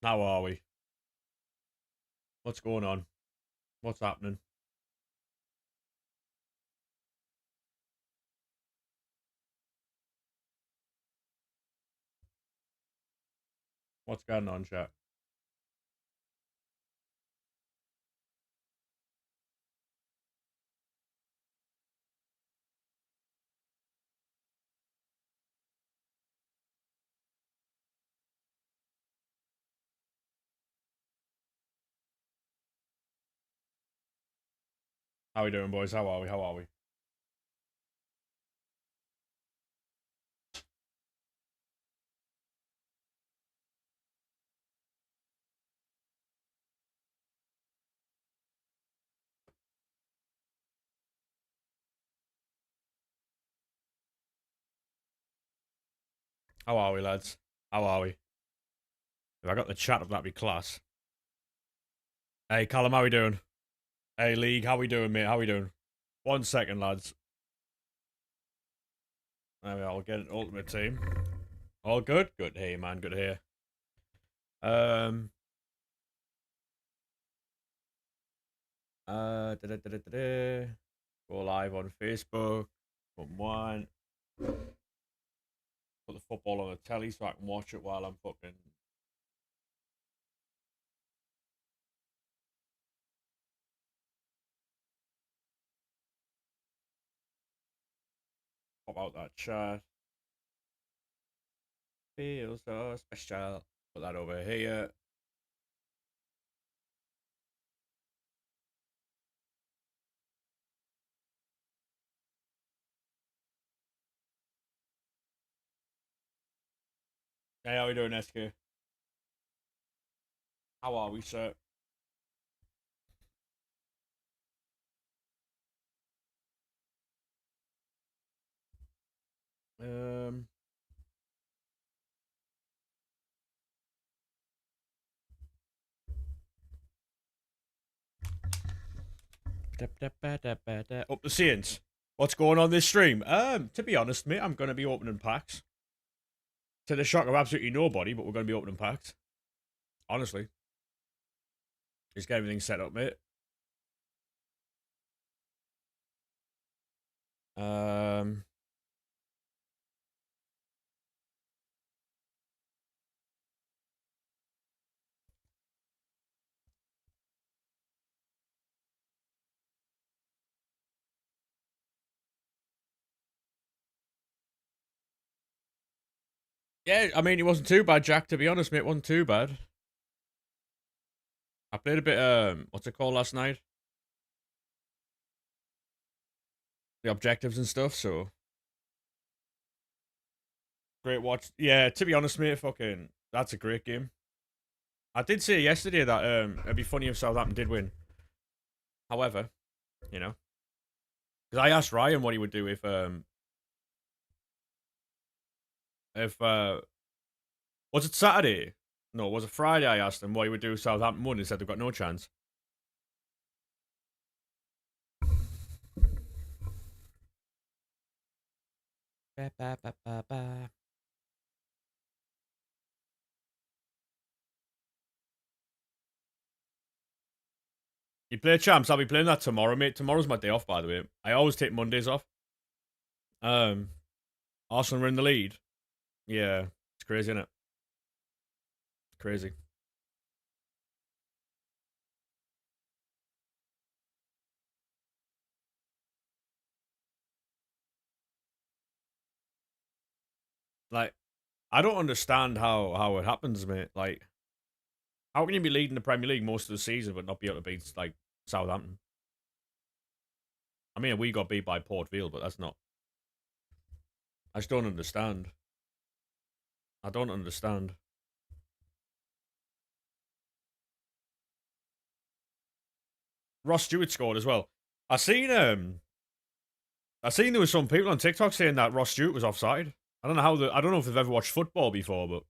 How are we? What's going on? What's happening? What's going on, chat? How we doing, boys? How are we? How are we? How are we, lads? How are we? If I got the chat of that'd be class. Hey, Callum, how we doing? Hey, League, how we doing, mate? How we doing? 1 second, lads. There we are. We'll get an ultimate team. All good? Good to hear, man. Good to hear. Um. Da-da-da-da-da. Go live on Facebook. Put one. Put the football on the telly so I can watch it while I'm fucking. Pop out that chat. Feels so special. Put that over here. Hey, how we doing, SK? How are we, sir? Um, Up the Saints. What's going on this stream? To be honest, mate, I'm gonna be opening packs. To the shock of absolutely nobody, but we're gonna be opening packs. Honestly, just get everything set up, mate. Um, yeah, I mean, it wasn't too bad, Jack. To be honest, mate, it wasn't too bad. I played a bit. What's it called last night? The objectives and stuff. So great watch. Yeah, to be honest, mate, fucking, that's a great game. I did say yesterday that it'd be funny if Southampton did win. However, you know, because I asked Ryan what he would do if was it Saturday? No, was it Friday? I asked him what he would do if Southampton won. He said they've got no chance. Ba, ba, ba, ba, ba. You play champs. I'll be playing that tomorrow, mate. Tomorrow's my day off, by the way. I always take Mondays off. Um, Arsenal are in the lead. Yeah, it's crazy, isn't it? It's crazy. Like, I don't understand how it happens, mate. Like, how can you be leading the Premier League most of the season but not be able to beat like Southampton? I mean, we got beat by Port Vale, but that's not. I just don't understand. I don't understand. Ross Stewart scored as well. I seen there was some people on TikTok saying that Ross Stewart was offside. I don't know if they've ever watched football before, but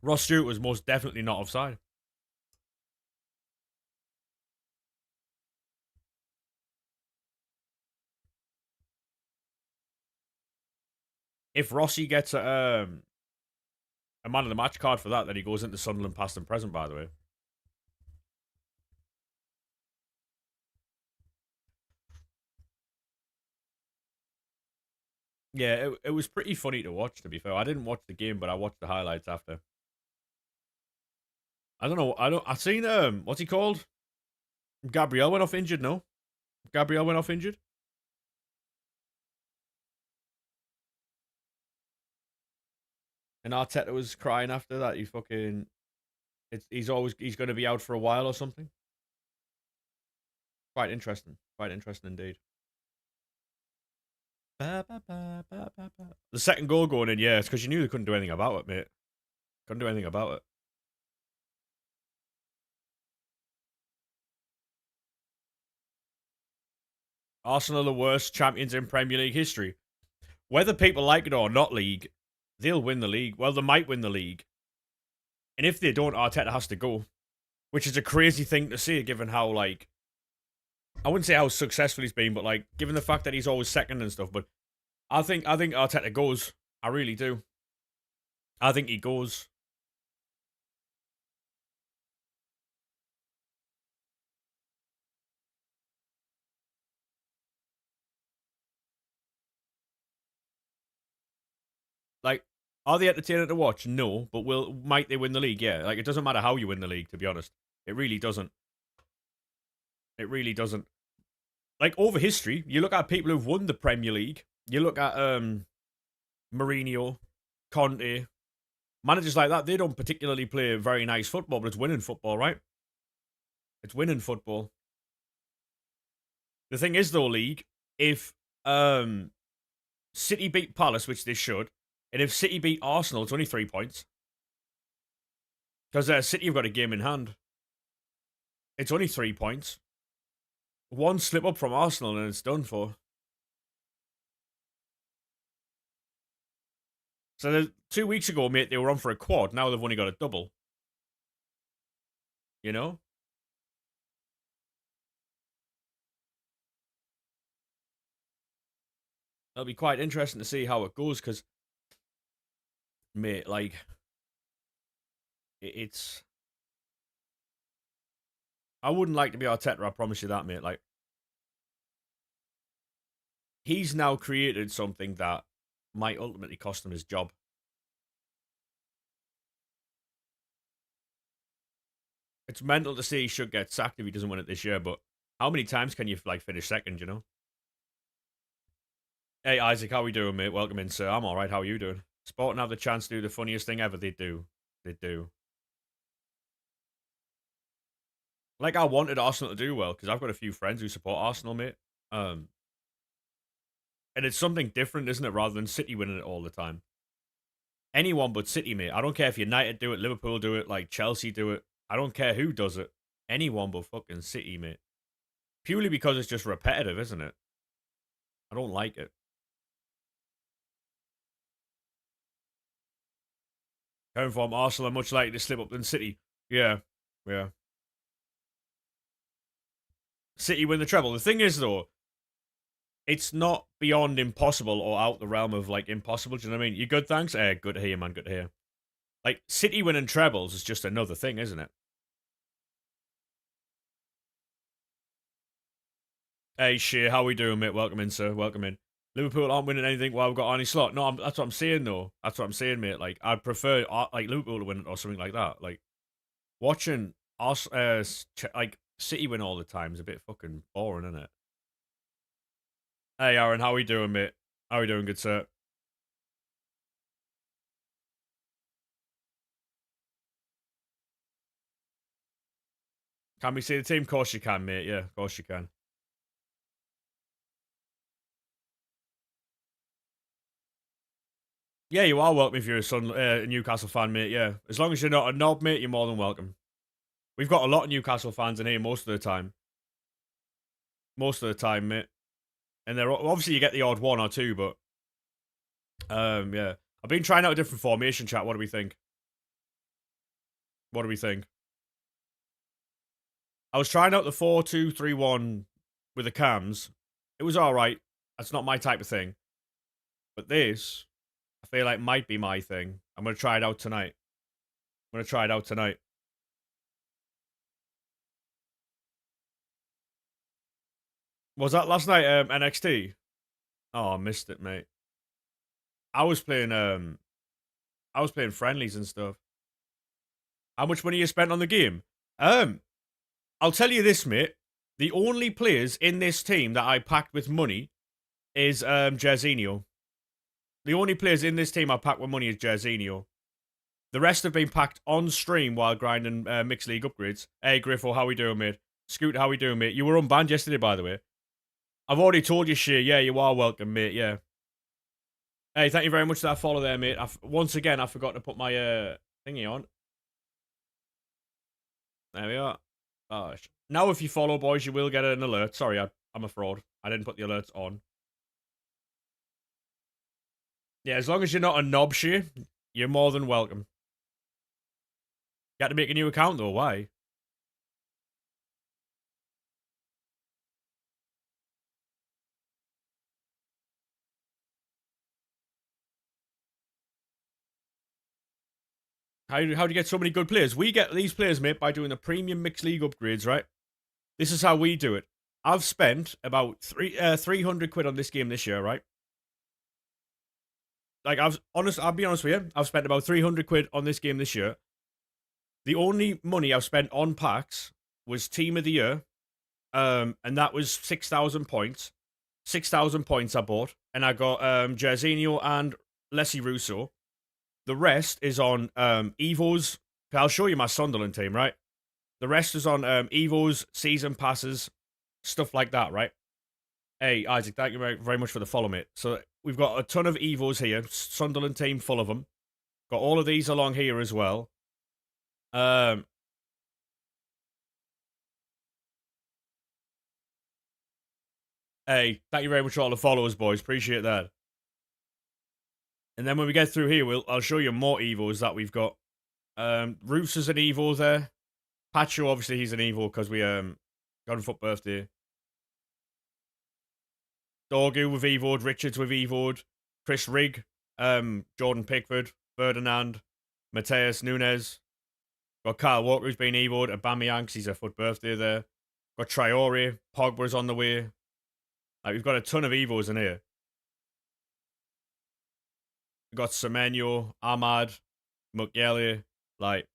Ross Stewart was most definitely not offside. If Rossi gets A man of the match card for that. Then he goes into Sunderland past and present, by the way. Yeah, it was pretty funny to watch, to be fair. I didn't watch the game, but I watched the highlights after. I don't know. I seen what's he called? Gabriel went off injured, no? Gabriel went off injured? And Arteta was crying after that. He's going to be out for a while or something. Quite interesting. Quite interesting indeed. The second goal going in, yeah, it's because you knew they couldn't do anything about it, mate. Couldn't do anything about it. Arsenal are the worst champions in Premier League history. Whether people like it or not, league, they'll win the league. Well, they might win the league. And if they don't, Arteta has to go. Which is a crazy thing to say, given how, like, I wouldn't say how successful he's been, but, like, given the fact that he's always second and stuff. But I think Arteta goes. I really do. I think he goes. Like, are they entertaining to watch? No, but might they win the league? Yeah. Like, it doesn't matter how you win the league, to be honest. It really doesn't. It really doesn't. Like, over history, you look at people who've won the Premier League. You look at Mourinho, Conte, managers like that. They don't particularly play very nice football, but it's winning football, right? It's winning football. The thing is, though, league, if City beat Palace, which they should, and if City beat Arsenal, it's only 3 points. Because City have got a game in hand. It's only 3 points. One slip up from Arsenal and it's done for. So 2 weeks ago, mate, they were on for a quad. Now they've only got a double. You know? It'll be quite interesting to see how it goes, because, mate, like, it's... I wouldn't like to be Arteta, I promise you that, mate. Like, he's now created something that might ultimately cost him his job. It's mental to say he should get sacked if he doesn't win it this year, but how many times can you, like, finish second, you know? Hey, Isaac, how we doing, mate? Welcome in, sir. I'm alright, how are you doing? Sporting have the chance to do the funniest thing ever. They do. They do. Like, I wanted Arsenal to do well, because I've got a few friends who support Arsenal, mate. And it's something different, isn't it, rather than City winning it all the time. Anyone but City, mate. I don't care if United do it, Liverpool do it, like Chelsea do it. I don't care who does it. Anyone but fucking City, mate. Purely because it's just repetitive, isn't it? I don't like it. Coming from Arsenal are much likely to slip up than City. Yeah. Yeah. City win the treble. The thing is, though, it's not beyond impossible or out the realm of, like, impossible. Do you know what I mean? You good, thanks? Good to hear, man. Good to hear. Like, City winning trebles is just another thing, isn't it? Hey, Sheer, how we doing, mate? Welcome in, sir. Welcome in. Liverpool aren't winning anything while we've got Arnie Slot. No, that's what I'm saying, though. That's what I'm saying, mate. Like, I'd prefer, like, Liverpool to win it or something like that. Like, watching us, like, City win all the time is a bit fucking boring, isn't it? Hey, Aaron, how we doing, mate? How we doing, good sir? Can we see the team? Of course you can, mate. Yeah, of course you can. Yeah, you are welcome if you're a Newcastle fan, mate. Yeah, as long as you're not a knob, mate, you're more than welcome. We've got a lot of Newcastle fans in here most of the time. Most of the time, mate. And they're obviously you get the odd one or two, but yeah. I've been trying out a different formation, chat. What do we think? What do we think? I was trying out the 4-2-3-1 with the cams. It was all right. That's not my type of thing. But this, I feel like might be my thing. I'm going to try it out tonight. I'm going to try it out tonight. Was that last night, NXT? Oh, I missed it, mate. I was playing friendlies and stuff. How much money you spent on the game? I'll tell you this, mate. The only players in this team that I packed with money is Jerzinho. The only players in this team I packed with money is Jerzinho. The rest have been packed on stream while grinding Mixed League upgrades. Hey, Griffo, how we doing, mate? Scoot, how we doing, mate? You were unbanned yesterday, by the way. I've already told you, Shay. Yeah, you are welcome, mate. Yeah. Hey, thank you very much for that follow there, mate. Once again, I forgot to put my thingy on. There we are. Oh, now, if you follow, boys, you will get an alert. Sorry, I'm a fraud. I didn't put the alerts on. Yeah, as long as you're not a knob, Shay, you're more than welcome. You had to make a new account, though. Why? How do you get so many good players? We get these players, mate, by doing the premium mixed league upgrades, right? This is how we do it. I've spent about 300 quid on this game this year, right? Like, I'll be honest with you. I've spent about 300 quid on this game this year. The only money I've spent on packs was Team of the Year, and that was 6,000 points. 6,000 points I bought, and I got Jerzinho and Leslie Russo. The rest is on Evos. I'll show you my Sunderland team, right? The rest is on Evos, season passes, stuff like that, right? Hey, Isaac, thank you very much for the follow, mate. So we've got a ton of Evos here. Sunderland team full of them. Got all of these along here as well. Hey, thank you very much for all the followers, boys. Appreciate that. And then when we get through here, I'll show you more Evos that we've got. Roofs is an Evo there. Pacho, obviously, he's an Evo because we got him for birthday. Dorgu with Evo'd, Richards with Evo'd, Chris Rigg, Jordan Pickford, Ferdinand, Mateus Nunes. Got Kyle Walker who's been Evo'd, Aubameyang, he's a foot birthday there. Got Traore, Pogba's on the way. Like, we've got a ton of Evos in here. We've got Semenyo, Ahmad, Mukiele, like.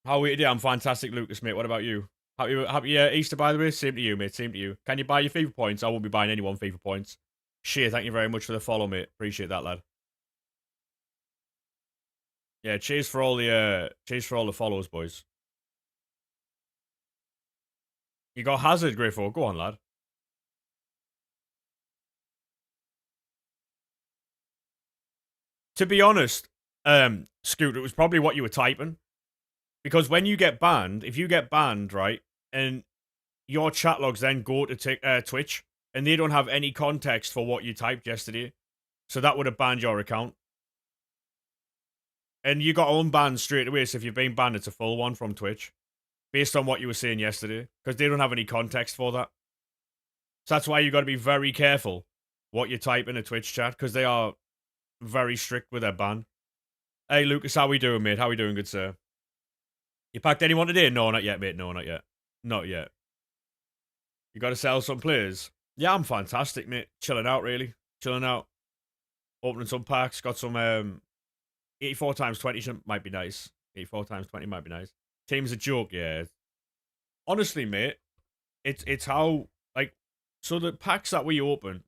How are we today? I'm fantastic, Lucas, mate. What about you? Happy Easter, by the way. Same to you, mate. Same to you. Can you buy your FIFA points? I won't be buying anyone FIFA points. Cheer, thank you very much for the follow, mate. Appreciate that, lad. Yeah, cheers for all the follows, boys. You got Hazard, Griffo. Go on, lad. To be honest, Scoot, it was probably what you were typing. Because when you get banned, if you get banned, right, and your chat logs then go to Twitch, and they don't have any context for what you typed yesterday, so that would have banned your account. And you got unbanned straight away, so if you've been banned, it's a full one from Twitch, based on what you were saying yesterday, because they don't have any context for that. So that's why you got to be very careful what you type in a Twitch chat, because they are very strict with their ban. Hey, Lucas, how we doing, mate? How we doing, good sir? You packed anyone today? No, not yet, mate. No, not yet. Not yet. You got to sell some players. Yeah, I'm fantastic, mate. Chilling out, really. Chilling out. Opening some packs. Got some 84 times 20 might be nice. 84 times 20 might be nice. Team's a joke, yeah. Honestly, mate, it's how, like, so the packs that we open,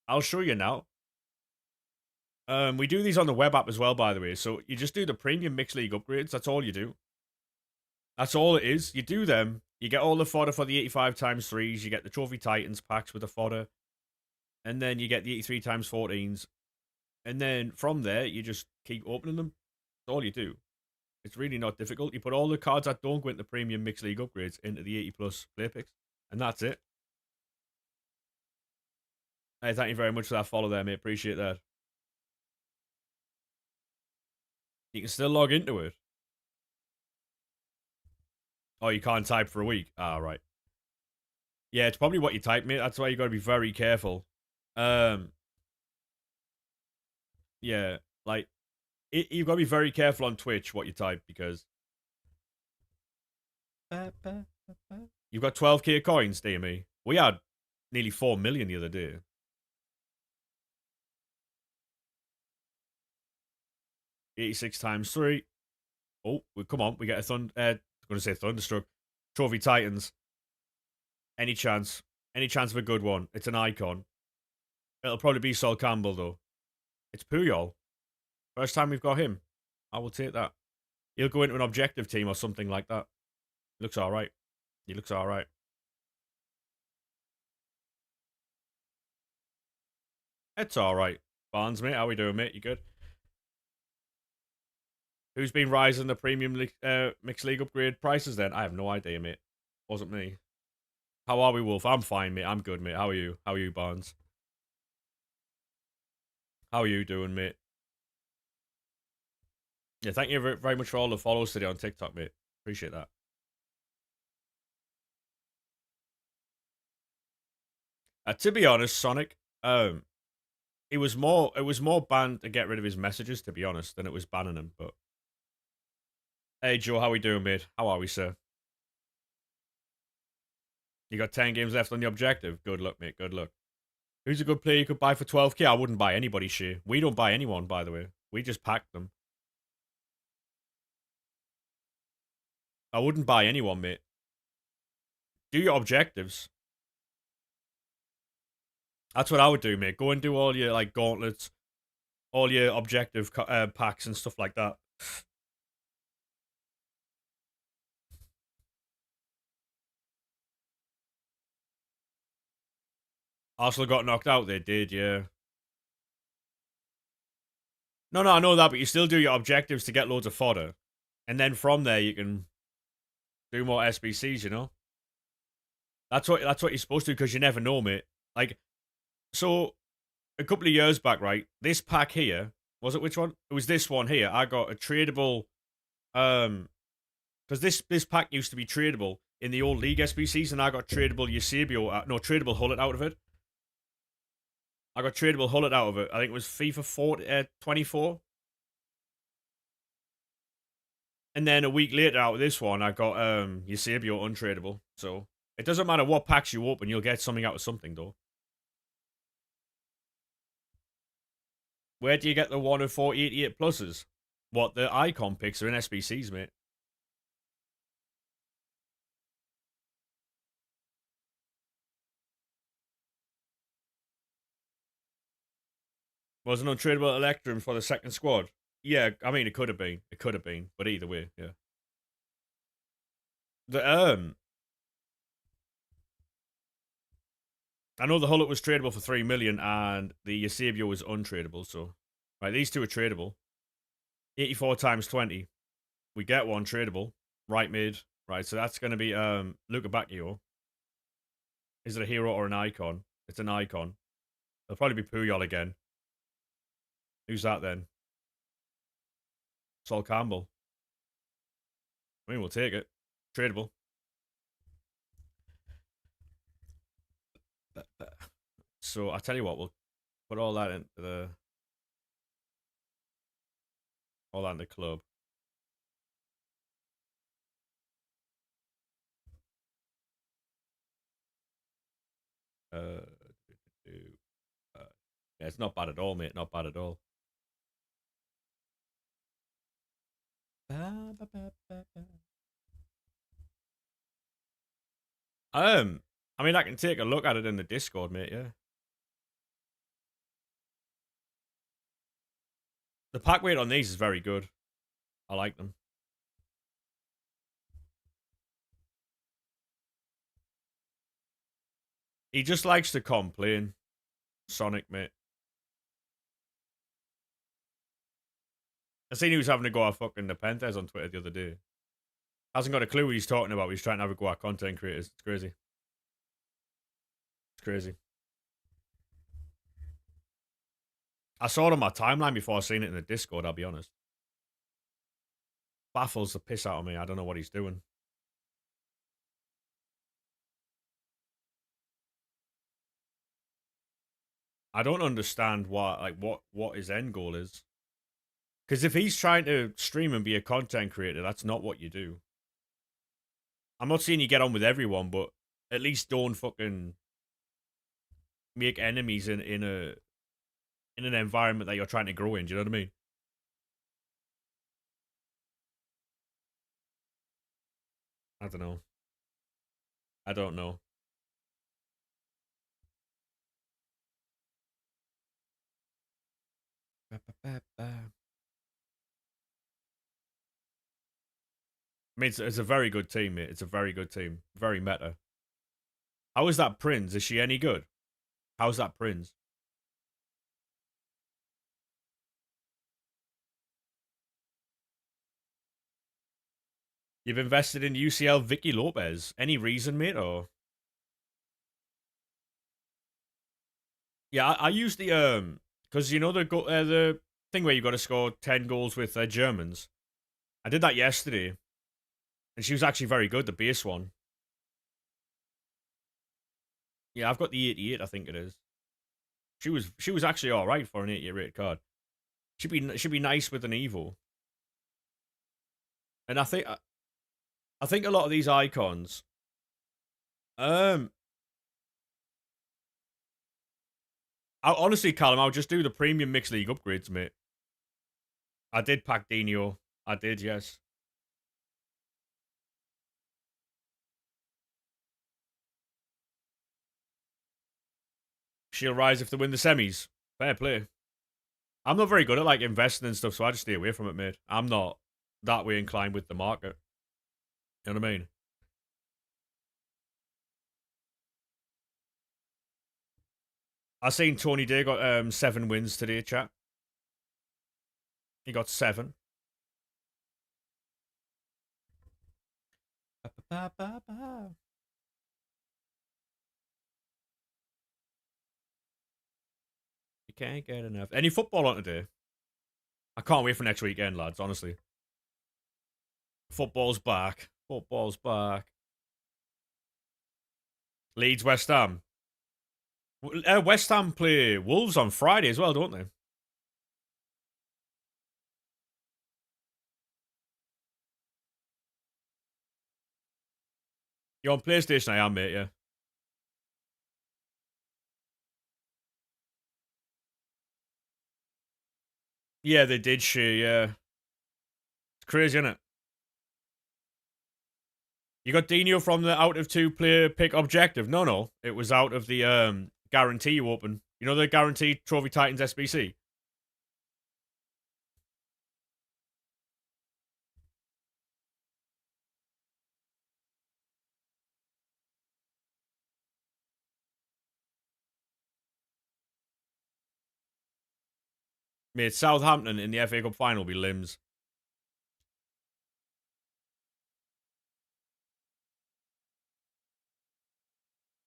I'll show you now. We do these on the web app as well, by the way. So you just do the premium mixed league upgrades. That's all you do. That's all it is. You do them. You get all the fodder for the 85 times 3s. You get the Trophy Titans packs with the fodder. And then you get the 83 times 14s. And then from there, you just keep opening them. That's all you do. It's really not difficult. You put all the cards that don't go into premium mixed league upgrades into the 80 plus play picks. And that's it. Hey, thank you very much for that follow there, mate. Appreciate that. You can still log into it. Oh, you can't type for a week? Ah, right. Yeah, it's probably what you type, mate. That's why you got to be very careful. Yeah, Yeah, like you've got to be very careful on Twitch what you type because you've got 12k coins, DME. We had nearly 4 million the other day. 86 times 3. Oh, come on. We get a I'm going to say Thunderstruck. Trophy Titans. Any chance. Any chance of a good one. It's an icon. It'll probably be Sol Campbell, though. It's Puyol. First time we've got him. I will take that. He'll go into an objective team or something like that. He looks alright. He looks alright. It's alright. Barnes, mate. How we doing, mate? You good? Who's been rising the premium mixed league upgrade prices then? I have no idea, mate. Wasn't me. How are we, Wolf? I'm fine, mate. I'm good, mate. How are you? How are you, Barnes? How are you doing, mate? Yeah, thank you very much for all the follows today on TikTok, mate. Appreciate that. To be honest, Sonic, it was more banned to get rid of his messages, to be honest, than it was banning him. But hey, Joe, how we doing, mate? How are we, sir? You got 10 games left on the objective. Good luck, mate. Good luck. Who's a good player you could buy for 12k? I wouldn't buy anybody, Shea. We don't buy anyone, by the way. We just pack them. I wouldn't buy anyone, mate. Do your objectives. That's what I would do, mate. Go and do all your like gauntlets, all your objective packs and stuff like that. Arsenal got knocked out. They did, yeah. No, I know that, but you still do your objectives to get loads of fodder, and then from there you can do more SBCs. You know, that's what you're supposed to do because you never know, mate. Like, so a couple of years back, right? This pack here was it? Which one? It was this one here. I got a tradable, because this pack used to be tradable in the old league SBCs, and I got tradable Eusebio, no tradable Hullet out of it. I got tradable Hullet out of it. I think it was FIFA 24. And then a week later out of this one, I got Eusebio untradeable. So it doesn't matter what packs you open, you'll get something out of something, though. Where do you get the 1 of 488 pluses? What, the icon picks are in SBCs, mate. Was an untradeable Electrum for the second squad? Yeah, I mean, it could have been. It could have been. But either way, yeah. The I know the Hullet was tradable for 3 million and the Eusebio was untradeable, so right, these two are tradable. 84 times 20. We get one tradable. Right mid. Right, so that's gonna be Luca Bacchio. Is it a hero or an icon? It's an icon. It'll probably be Puyol again. Who's that then? Sol Campbell. I mean, we'll take it. Tradable. So I tell you what, we'll put all that into the club. Uh, yeah, it's not bad at all, mate. Not bad at all. I mean, I can take a look at it in the Discord, mate. Yeah. The pack weight on these is very good. I like them. He just likes to complain, Sonic, mate. I seen he was having to go at fucking Nepenthes on Twitter the other day. Hasn't got a clue what he's talking about. He's trying to have a go at content creators. It's crazy. It's crazy. I saw it on my timeline before I seen it in the Discord, I'll be honest. Baffles the piss out of me. I don't know what he's doing. I don't understand why, like, what his end goal is. Because if he's trying to stream and be a content creator, that's not what you do. I'm not saying you get on with everyone, but at least don't fucking make enemies in an environment that you're trying to grow in. Do you know what I mean? I don't know. I don't know. I mean, it's a very good team, mate. It's a very good team. Very meta. How is that Prince? Is she any good? How's that Prince? You've invested in UCL Vicky Lopez. Any reason, mate? Or yeah, I use the because you know the thing where you got to score 10 goals with Germans. I did that yesterday, and she was actually very good. The base one. Yeah, I've got the 88. I think it is. She was actually all right for an 88 rated card. She'd be nice with an Evo. And I think a lot of these icons. Um, honestly, Callum, I'll just do the premium mixed league upgrades, mate. I did pack Dino. I did, yes. She'll rise if they win the semis. Fair play. I'm not very good at like investing and stuff, so I just stay away from it, mate. I'm not that way inclined with the market. You know what I mean? I seen Tony Day got 7 wins today, chat. He got 7. You can't get enough. Any football on today? I can't wait for next weekend, lads, honestly. Football's back. Football's back. Leeds West Ham. West Ham play Wolves on Friday as well, don't they? You're on PlayStation, I am, mate, yeah. Yeah, they did share, yeah. It's crazy, isn't it? You got Dino from the out of 2 player pick objective. No. It was out of the guarantee you open. You know the guaranteed Trophy Titans SBC? Made Southampton in the FA Cup final be limbs.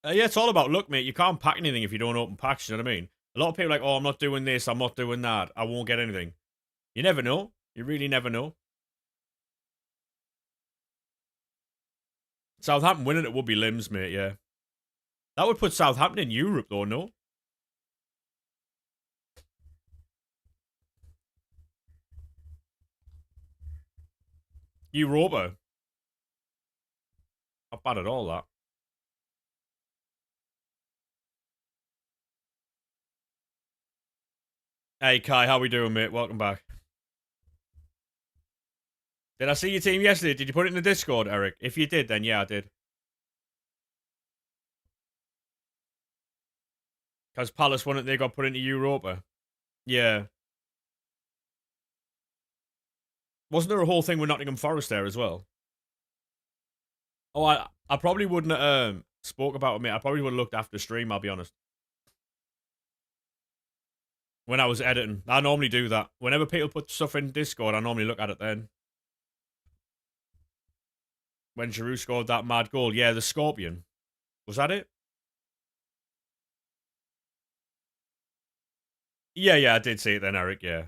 Yeah, it's all about luck, mate. You can't pack anything if you don't open packs, you know what I mean? A lot of people are like, oh, I'm not doing this, I'm not doing that, I won't get anything. You never know. You really never know. Southampton winning it would be limbs, mate, yeah. That would put Southampton in Europe, though, no? Europa. Not bad at all, that. Hey, Kai, how we doing, mate? Welcome back. Did I see your team yesterday? Did you put it in the Discord, Eric? If you did, then yeah, I did. Because Palace won it, they got put into Europa. Yeah. Wasn't there a whole thing with Nottingham Forest there as well? Oh, I probably wouldn't have spoke about it, mate. I probably would have looked after the stream, I'll be honest. When I was editing. I normally do that. Whenever people put stuff in Discord, I normally look at it then. When Giroud scored that mad goal. Yeah, the Scorpion. Was that it? Yeah, I did see it then, Eric. Yeah.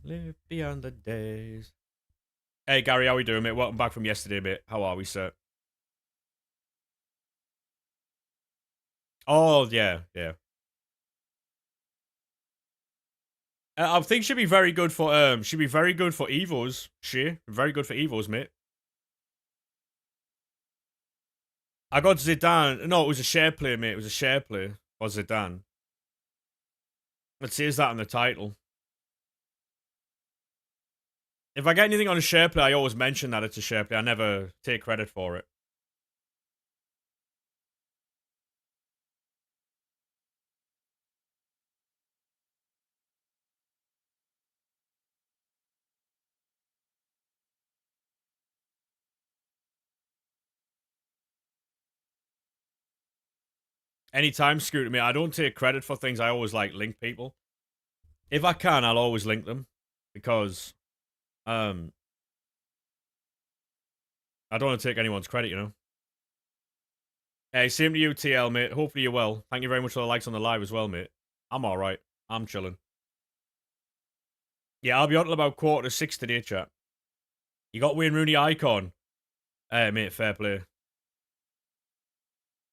Live beyond the days. Hey, Gary, how we doing, mate? Welcome back from yesterday, mate. How are we, sir? Oh yeah, yeah. I think she'd be very good for she'd be very good for Evos. She very good for Evos, mate. I got Zidane. No, it was a share play, mate. It was a share play for Zidane. It says that on the title. If I get anything on a share play, I always mention that it's a share play. I never take credit for it. Anytime, Scooter, me, I don't take credit for things. I always like link people. If I can, I'll always link them because um I don't want to take anyone's credit, you know. Hey, same to you, TL, mate. Hopefully you're well. Thank you very much for the likes on the live as well, mate. I'm alright. I'm chilling. Yeah, I'll be on till about 5:45 today, chat. You got Wayne Rooney icon. Hey, mate, fair play.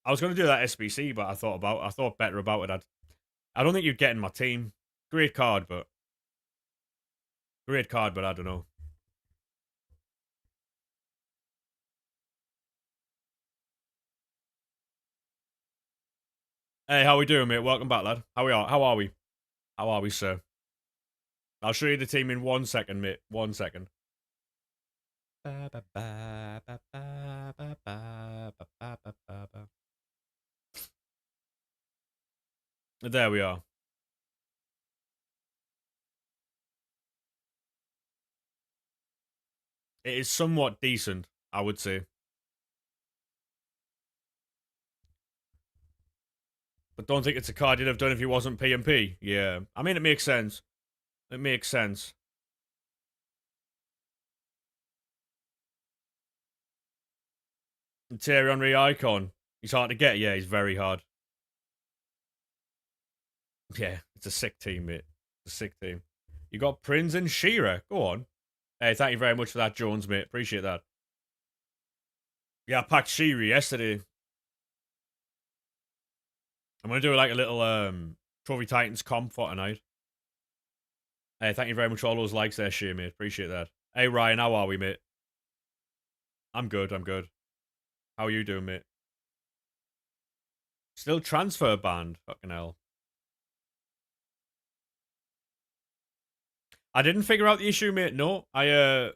I was going to do that SBC, but I thought better about it. I don't think you'd get in my team. Great card, but I don't know. Hey, how we doing, mate? Welcome back, lad. How we are? How are we? How are we, sir? I'll show you the team in 1 second, mate. 1 second. There we are. It is somewhat decent, I would say. But don't think it's a card you'd have done if he wasn't PMP. Yeah. I mean, it makes sense. It makes sense. And Thierry Henry icon. He's hard to get. Yeah, he's very hard. Yeah, it's a sick team, mate. It's a sick team. You got Prince and Shearer. Go on. Hey, thank you very much for that, Jones, mate. Appreciate that. Yeah, I packed Shearer yesterday. I'm gonna do like a little Trophy Titans comp for tonight. Hey, thank you very much for all those likes there, Shearer, mate. Appreciate that. Hey, Ryan, how are we, mate? I'm good. I'm good. How are you doing, mate? Still transfer banned. Fucking hell. I didn't figure out the issue, mate. No, I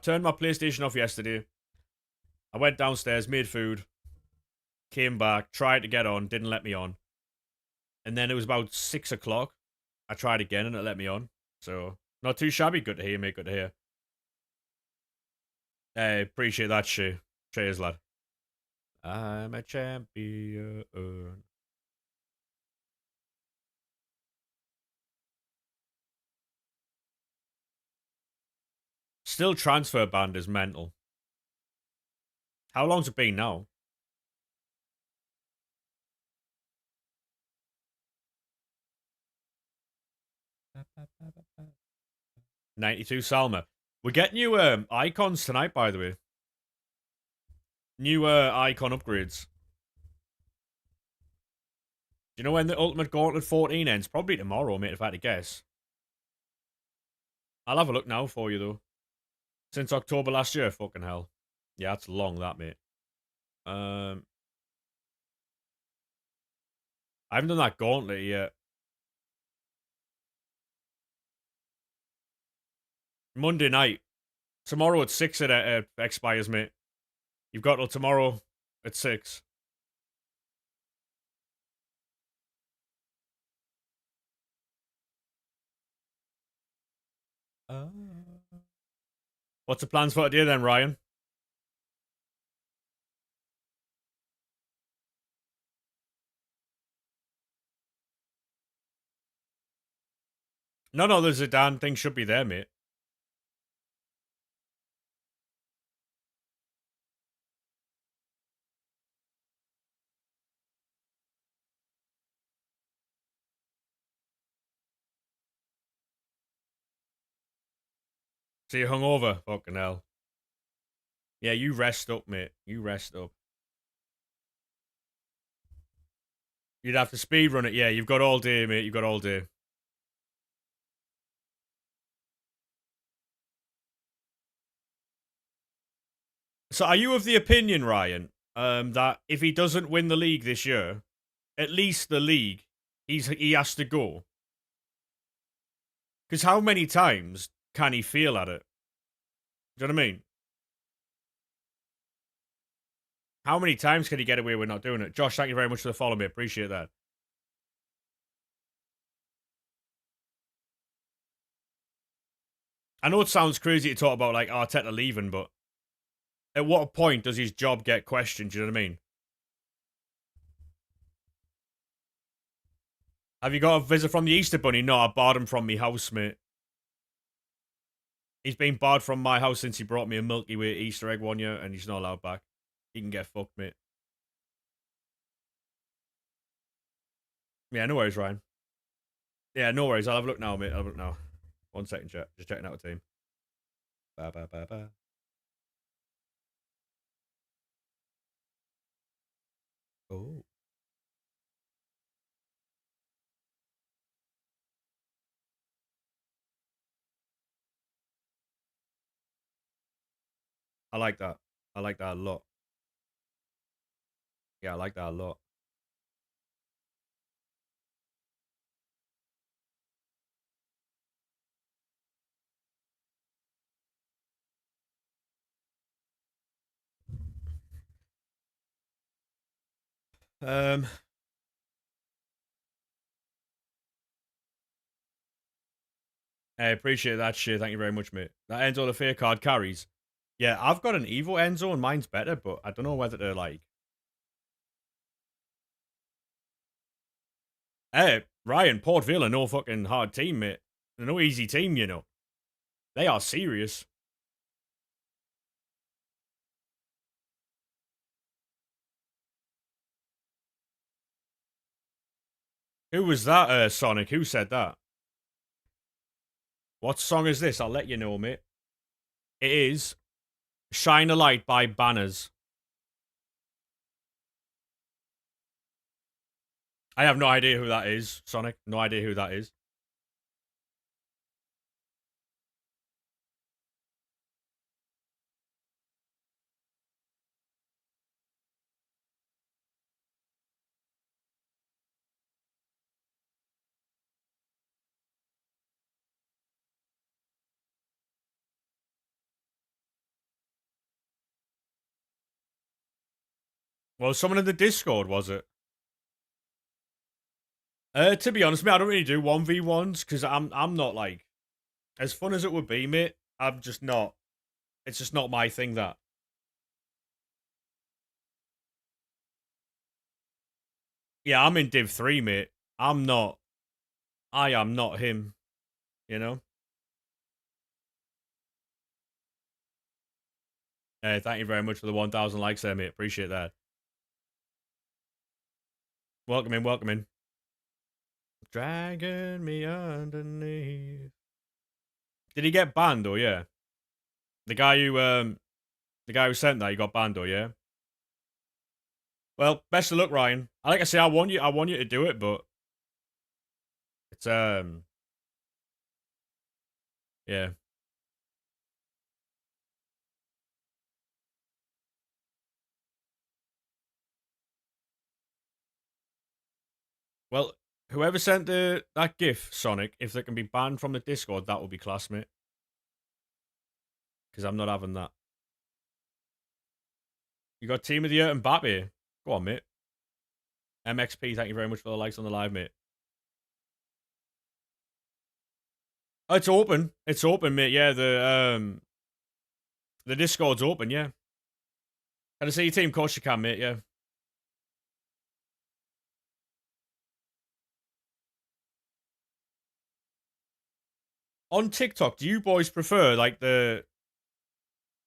turned my PlayStation off yesterday. I went downstairs, made food, came back, tried to get on, didn't let me on. And then it was about 6 o'clock. I tried again and it let me on. So not too shabby. Good to hear, mate. Good to hear. Hey, appreciate that shit. Cheers, lad. I'm a champion. Still transfer banned is mental. How long's it been now? 92 Salma. We're getting new icons tonight, by the way. New icon upgrades. Do you know when the Ultimate Gauntlet 14 ends? Probably tomorrow, mate, if I had to guess. I'll have a look now for you, though. Since October last year, fucking hell. Yeah, that's long, that, mate. I haven't done that Gauntlet yet. Monday night. Tomorrow at 6 it expires, mate. You've got till tomorrow at 6. Uh... What's the plans for today then, Ryan? No, the Zidane thing should be there, mate. So you're hungover? Fucking hell. Yeah, you rest up, mate. You rest up. You'd have to speed run it. Yeah, you've got all day, mate. You've got all day. So, are you of the opinion, Ryan, that if he doesn't win the league this year, at least the league, he has to go? Because how many times can he feel at it? Do you know what I mean? How many times can he get away with not doing it? Josh, thank you very much for the follow, mate. Appreciate that. I know it sounds crazy to talk about like Arteta leaving, but at what point does his job get questioned? Do you know what I mean? Have you got a visit from the Easter Bunny? No, I barred him from me house, mate. He's been barred from my house since he brought me a Milky Way Easter egg one year, and he's not allowed back. He can get fucked, mate. Yeah, no worries, Ryan. Yeah, no worries. I'll have a look now, mate. I'll have a look now. 1 second, chat. Just checking out the team. Ba, ba, ba, ba. Oh. I like that. I like that a lot. Yeah, I like that a lot. Um, I appreciate that shit. Thank you very much, mate. That Enzo the fair card carries. Yeah, I've got an Evo Enzo and mine's better, but I don't know whether to like. Hey, Ryan, Port Villa, no fucking hard team, mate. They're no easy team, you know. They are serious. Who was that, Sonic? Who said that? What song is this? I'll let you know, mate. It is Shine a Light by Banners. I have no idea who that is, Sonic. No idea who that is. Well, someone in the Discord, was it? To be honest, mate, I don't really do 1v1s because I'm not like as fun as it would be, mate. I'm just not. It's just not my thing. That. Yeah, I'm in Div 3, mate. I'm not. I am not him. You know. Thank you very much for the 1,000 likes there, mate. Appreciate that. Welcome in, welcome in. Dragging me underneath. Did he get banned or yeah? The guy who sent that, he got banned or yeah? Well, best of luck, Ryan. Like I say, I want you to do it, but it's yeah. Well, whoever sent that GIF, Sonic, if they can be banned from the Discord, that will be class, mate. Because I'm not having that. You got Team of the Year and Mbappe. Go on, mate. MXP, thank you very much for the likes on the live, mate. Oh, it's open. It's open, mate. Yeah, the Discord's open. Yeah. Can I see your team? Of course you can, mate. Yeah. On TikTok, do you boys prefer like the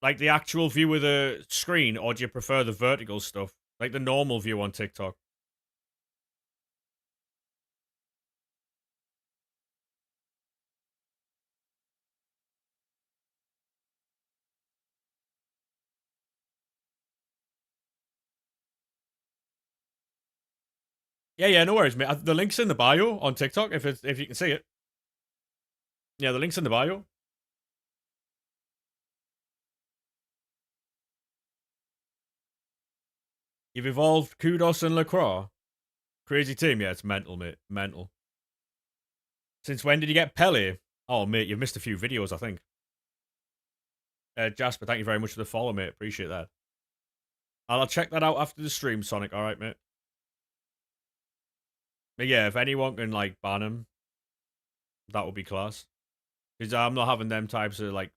actual view of the screen, or do you prefer the vertical stuff, like the normal view on TikTok? Yeah, no worries, mate. The link's in the bio on TikTok if you can see it. Yeah, the link's in the bio. You've evolved Kudos and LaCroix. Crazy team, yeah, it's mental, mate. Mental. Since when did you get Pele? Oh, mate, you've missed a few videos, I think. Jasper, thank you very much for the follow, mate. Appreciate that. I'll check that out after the stream, Sonic. All right, mate. But yeah, if anyone can like ban him, that would be class. Because I'm not having them types of like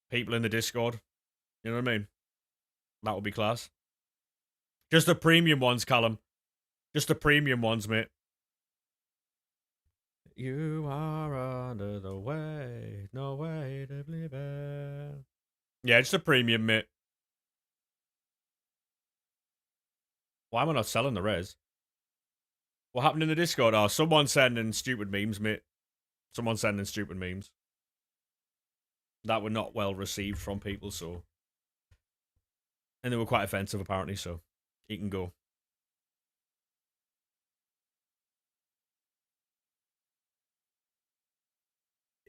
people in the Discord. You know what I mean? That would be class. Just the premium ones, Callum. Just the premium ones, mate. You are under the way, no way to believe it. Yeah, just a premium, mate. Why am I not selling the res? What happened in the Discord? Oh, someone sending stupid memes, mate. Someone sending stupid memes. That were not well received from people, so. And they were quite offensive, apparently, so. He can go.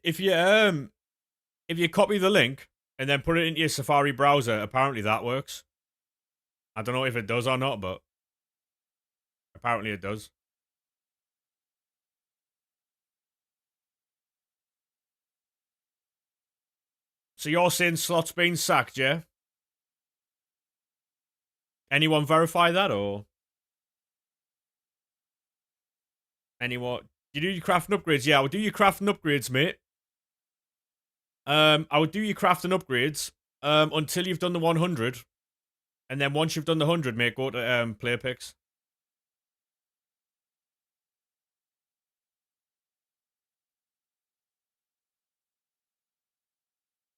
If you copy the link and then put it into your Safari browser, apparently that works. I don't know if it does or not, but apparently it does. So you're saying Slot's been sacked, yeah? Anyone verify that, or anyone? You do your crafting upgrades? Yeah, I would do your crafting upgrades, mate. I would do your crafting upgrades until you've done the 100, and then once you've done the 100, mate, go to player picks.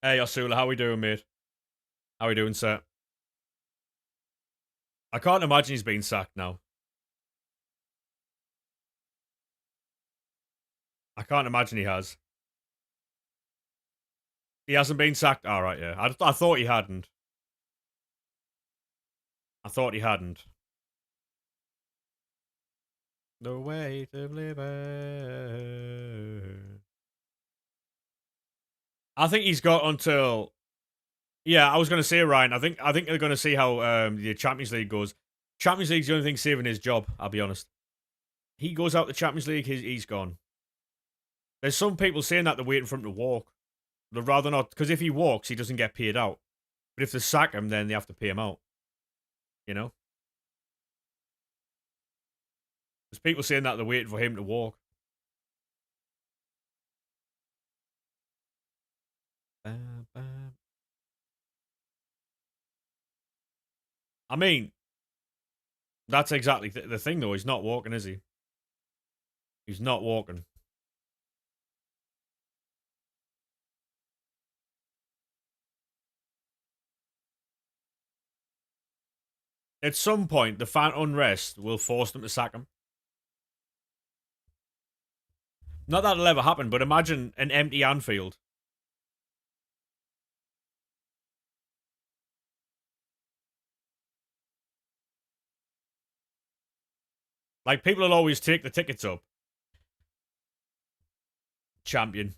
Hey, Osula, how we doing, mate? How we doing, sir? I can't imagine he's been sacked now. I can't imagine he has. He hasn't been sacked? Alright, yeah. I thought he hadn't. I thought he hadn't. The way to live it. I think he's got until. Yeah, I was going to say, Ryan. I think they're going to see how the Champions League goes. Champions League's the only thing saving his job. I'll be honest. He goes out the Champions League, he's gone. There's some people saying that they're waiting for him to walk. They'd rather not, because if he walks, he doesn't get paid out. But if they sack him, then they have to pay him out. You know? There's people saying that they're waiting for him to walk. I mean, that's exactly the thing, though. He's not walking, is he? He's not walking. At some point, the fan unrest will force them to sack him. Not that it'll ever happen, but imagine an empty Anfield. Like, people will always take the tickets up. Champion.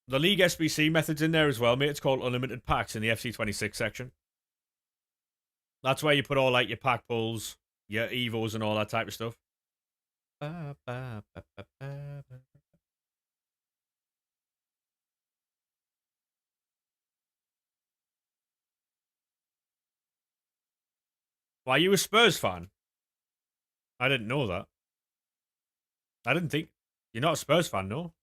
The League SBC method's in there as well, mate. It's called Unlimited Packs in the FC26 section. That's where you put all, like, your pack pulls, your Evos, and all that type of stuff. Why, are you a Spurs fan? I didn't know that. I didn't think... You're not a Spurs fan, no?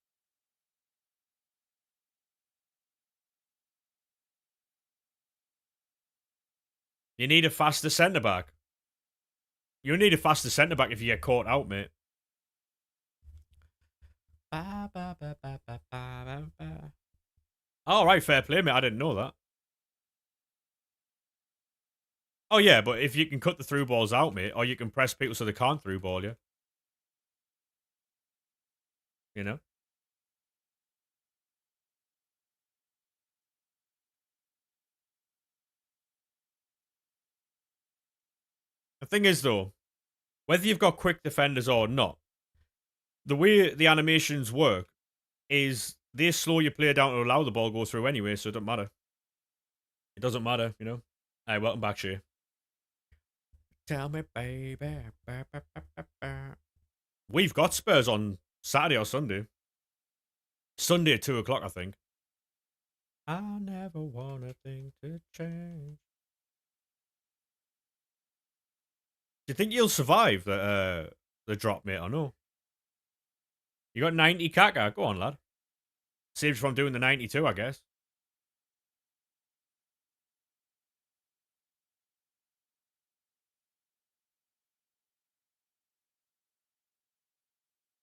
You need a faster centre-back. You need a faster centre-back if you get caught out, mate. All right, fair play, mate. I didn't know that. Oh, yeah, but if you can cut the through balls out, mate, or you can press people so they can't through ball you. You know? The thing is, though, Whether you've got quick defenders or not, the way the animations work is they slow your player down to allow the ball go through anyway, so it doesn't matter. It doesn't matter, you know. Hey, welcome back, Shay. Tell me, baby. We've got Spurs on Saturday or Sunday. Sunday at 2 o'clock, I think. I never want a thing to change. Do you think you'll survive the drop, mate, or no? You got 90 Kaka. Go on, lad. Saves you from doing the 92, I guess.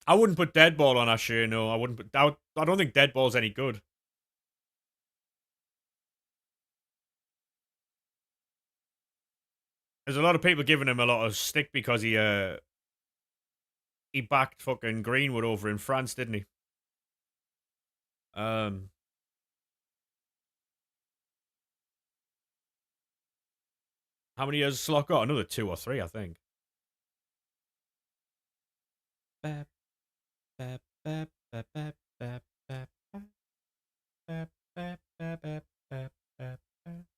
I wouldn't put Deadball on Asher, no. I wouldn't put. I don't think Deadball's any good. There's a lot of people giving him a lot of stick because he backed fucking Greenwood over in France, didn't he? Um, how many years has Slot got? Another 2 or 3, I think.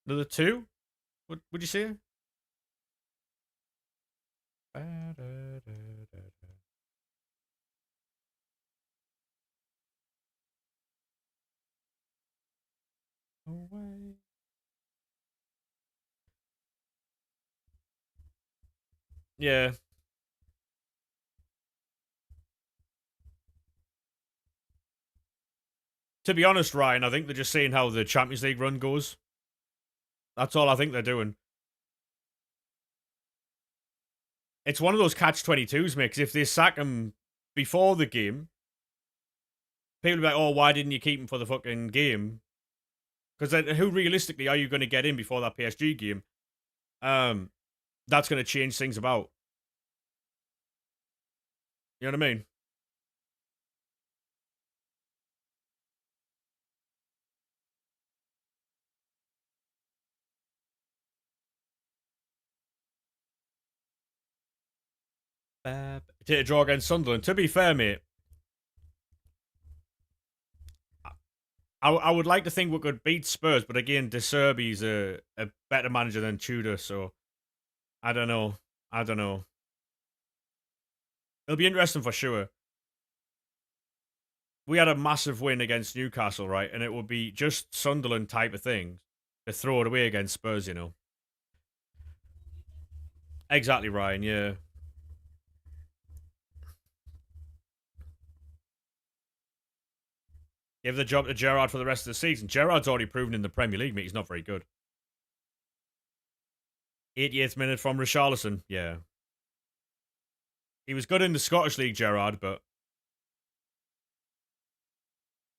Another 2? What would you say? Away. Yeah. To be honest, Ryan, I think they're just seeing how the Champions League run goes. That's all I think they're doing. It's one of those catch-22s, mate, because if they sack him before the game, people will be like, oh, why didn't you keep him for the fucking game? Because then who realistically are you going to get in before that PSG game? That's going to change things about. You know what I mean? To draw against Sunderland. To be fair, mate, I would like to think we could beat Spurs, but again, De Serbi's a better manager than Tudor, so I don't know. I don't know. It'll be interesting for sure. We had a massive win against Newcastle, right? And it would be just Sunderland type of thing to throw it away against Spurs, you know. Exactly, Ryan, yeah. Give the job to Gerrard for the rest of the season. Gerrard's already proven in the Premier League, mate, he's not very good. 88th minute from Richarlison, yeah. He was good in the Scottish League, Gerrard, but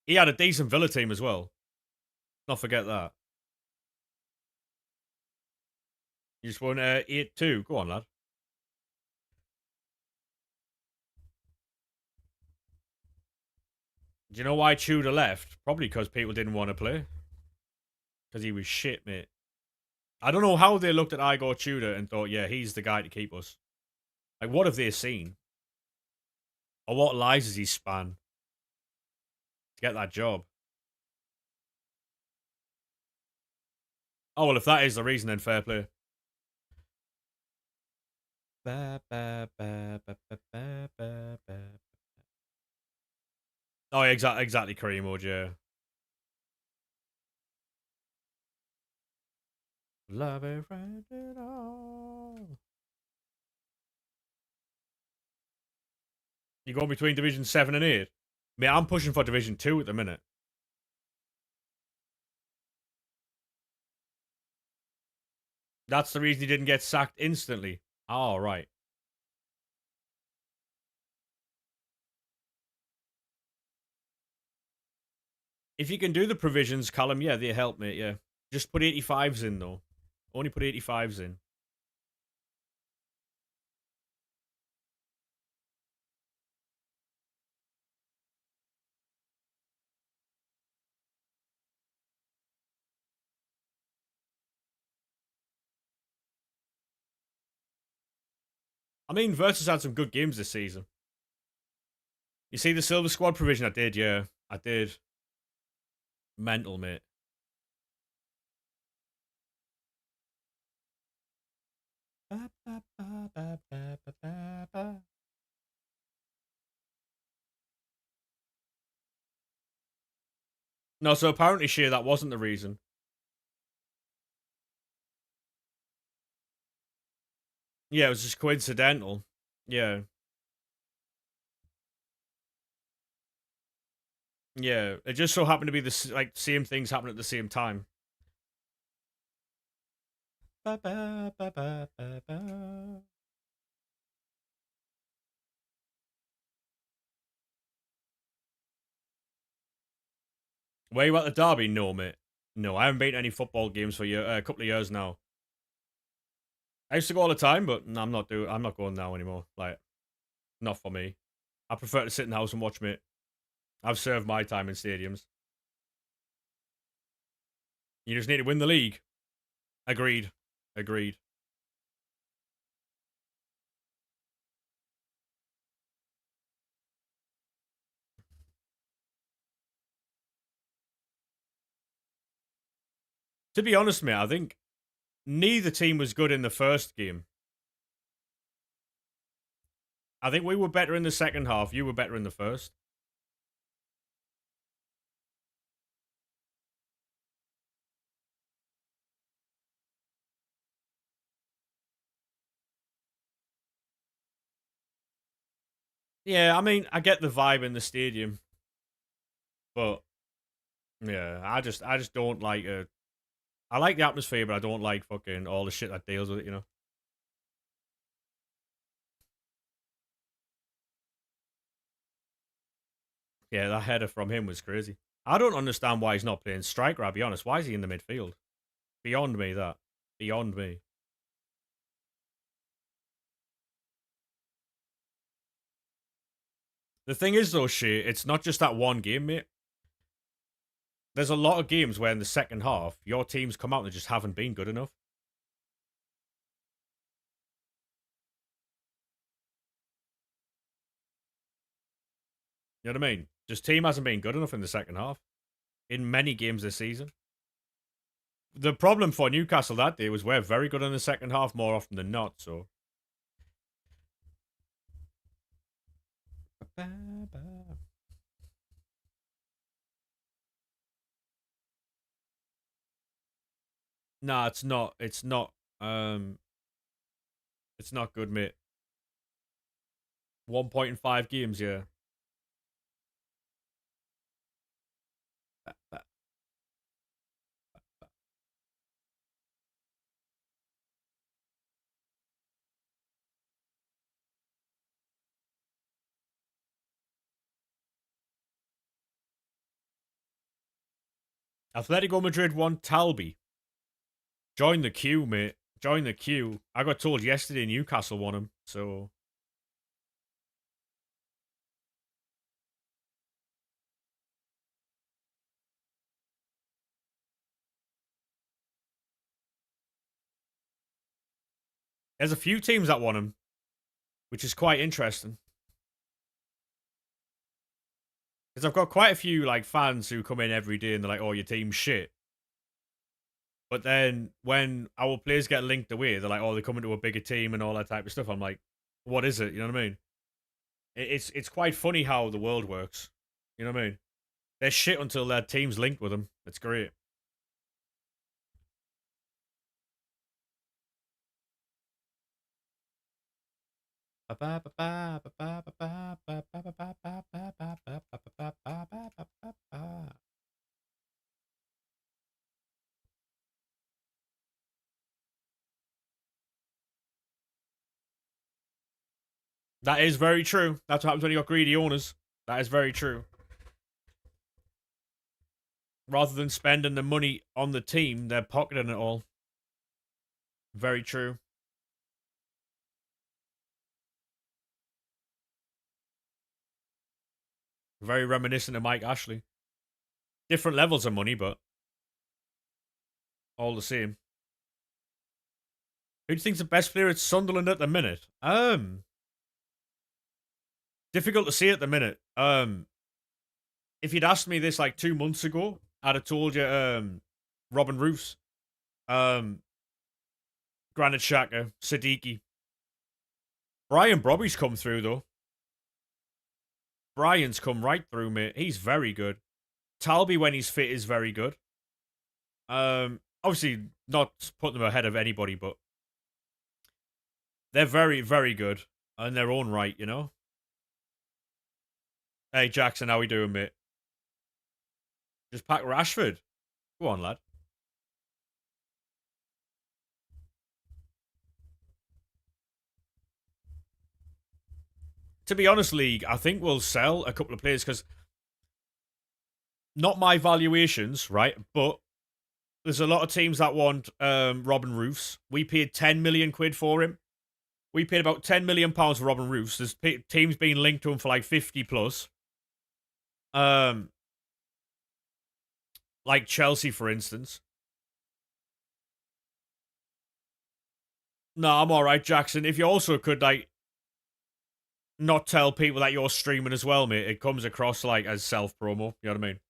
he had a decent Villa team as well. Not forget that. You just won 8-2. Go on, lad. Do you know why Tudor left? Probably because people didn't want to play. Because he was shit, mate. I don't know how they looked at Igor Tudor and thought, yeah, he's the guy to keep us. Like, what have they seen? Or what lies has he span to get that job? Oh, well, if that is the reason, then fair play. Oh, yeah, exactly, Kareem Wood, yeah. Love it, right it all. You going between Division 7 and 8? Mate, I'm pushing for Division 2 at the minute. That's the reason he didn't get sacked instantly. Oh, right. If you can do the provisions, Callum, yeah, they help, mate, yeah. Just put 85s in, though. Only put 85s in. I mean, Virtus had some good games this season. You see the Silver Squad provision I did, yeah. I did. Mental, mate. No, so apparently, Sheer, that wasn't the reason. Yeah, it was just coincidental. Yeah. Yeah. It just so happened to be the same things happening at the same time. Where you at the derby? No, mate. No, I haven't been to any football games for a couple of years now. I used to go all the time, but I'm not doing. I'm not going now anymore. Like, not for me. I prefer to sit in the house and watch, mate. I've served my time in stadiums. You just need to win the league. Agreed. Agreed. To be honest, mate, I think neither team was good in the first game. I think we were better in the second half. You were better in the first. Yeah, I mean, I get the vibe in the stadium, but yeah, I just don't like I like the atmosphere, but I don't like fucking all the shit that deals with it. You know. Yeah, that header from him was crazy. I don't understand why he's not playing striker. I'll be honest. Why is he in the midfield? Beyond me, that. Beyond me. The thing is, though, shit, it's not just that one game, mate. There's a lot of games where in the second half, your teams come out and they just haven't been good enough. You know what I mean? Just team hasn't been good enough in the second half in many games this season. The problem for Newcastle that day was we're very good in the second half more often than not. So, nah, it's not. It's not. It's not good, mate. 1.5 games, yeah. Atletico Madrid won Talby. Join the queue, mate. Join the queue. I got told yesterday Newcastle won him, so. There's a few teams that won him, which is quite interesting. Because I've got quite a few like fans who come in every day and they're like, "Oh, your team's shit." But then when our players get linked away, they're like, "Oh, they're coming to a bigger team and all that type of stuff." I'm like, "What is it?" You know what I mean? It's quite funny how the world works. You know what I mean? They're shit until their team's linked with them. It's great. That is very true. That's what happens when you got greedy owners. That is very true. Rather than spending the money on the team, they're pocketing it all. Very true. Very reminiscent of Mike Ashley. Different levels of money, but all the same. Who do you think's the best player at Sunderland at the minute? Difficult to see at the minute. If you'd asked me this like 2 months ago, I'd have told you Robin Roofs, um, Granit Xhaka, Siddiqui. Brian Brobby's come through though. Brian's come right through, mate. He's very good. Talby, when he's fit, is very good. Obviously not putting them ahead of anybody, but they're very, very good in their own right, you know? Hey, Jackson, how we doing, mate? Just pack Rashford. Go on, lad. To be honest, League, I think we'll sell a couple of players because not my valuations, right? But there's a lot of teams that want Robin Roofs. We paid 10 million quid for him. We paid about 10 million pounds for Robin Roofs. There's teams being linked to him for like 50 plus. Like Chelsea, for instance. No, I'm alright, Jackson. If you also could, like, not tell people that you're streaming as well, mate, it comes across, like, as self-promo. You know what I mean?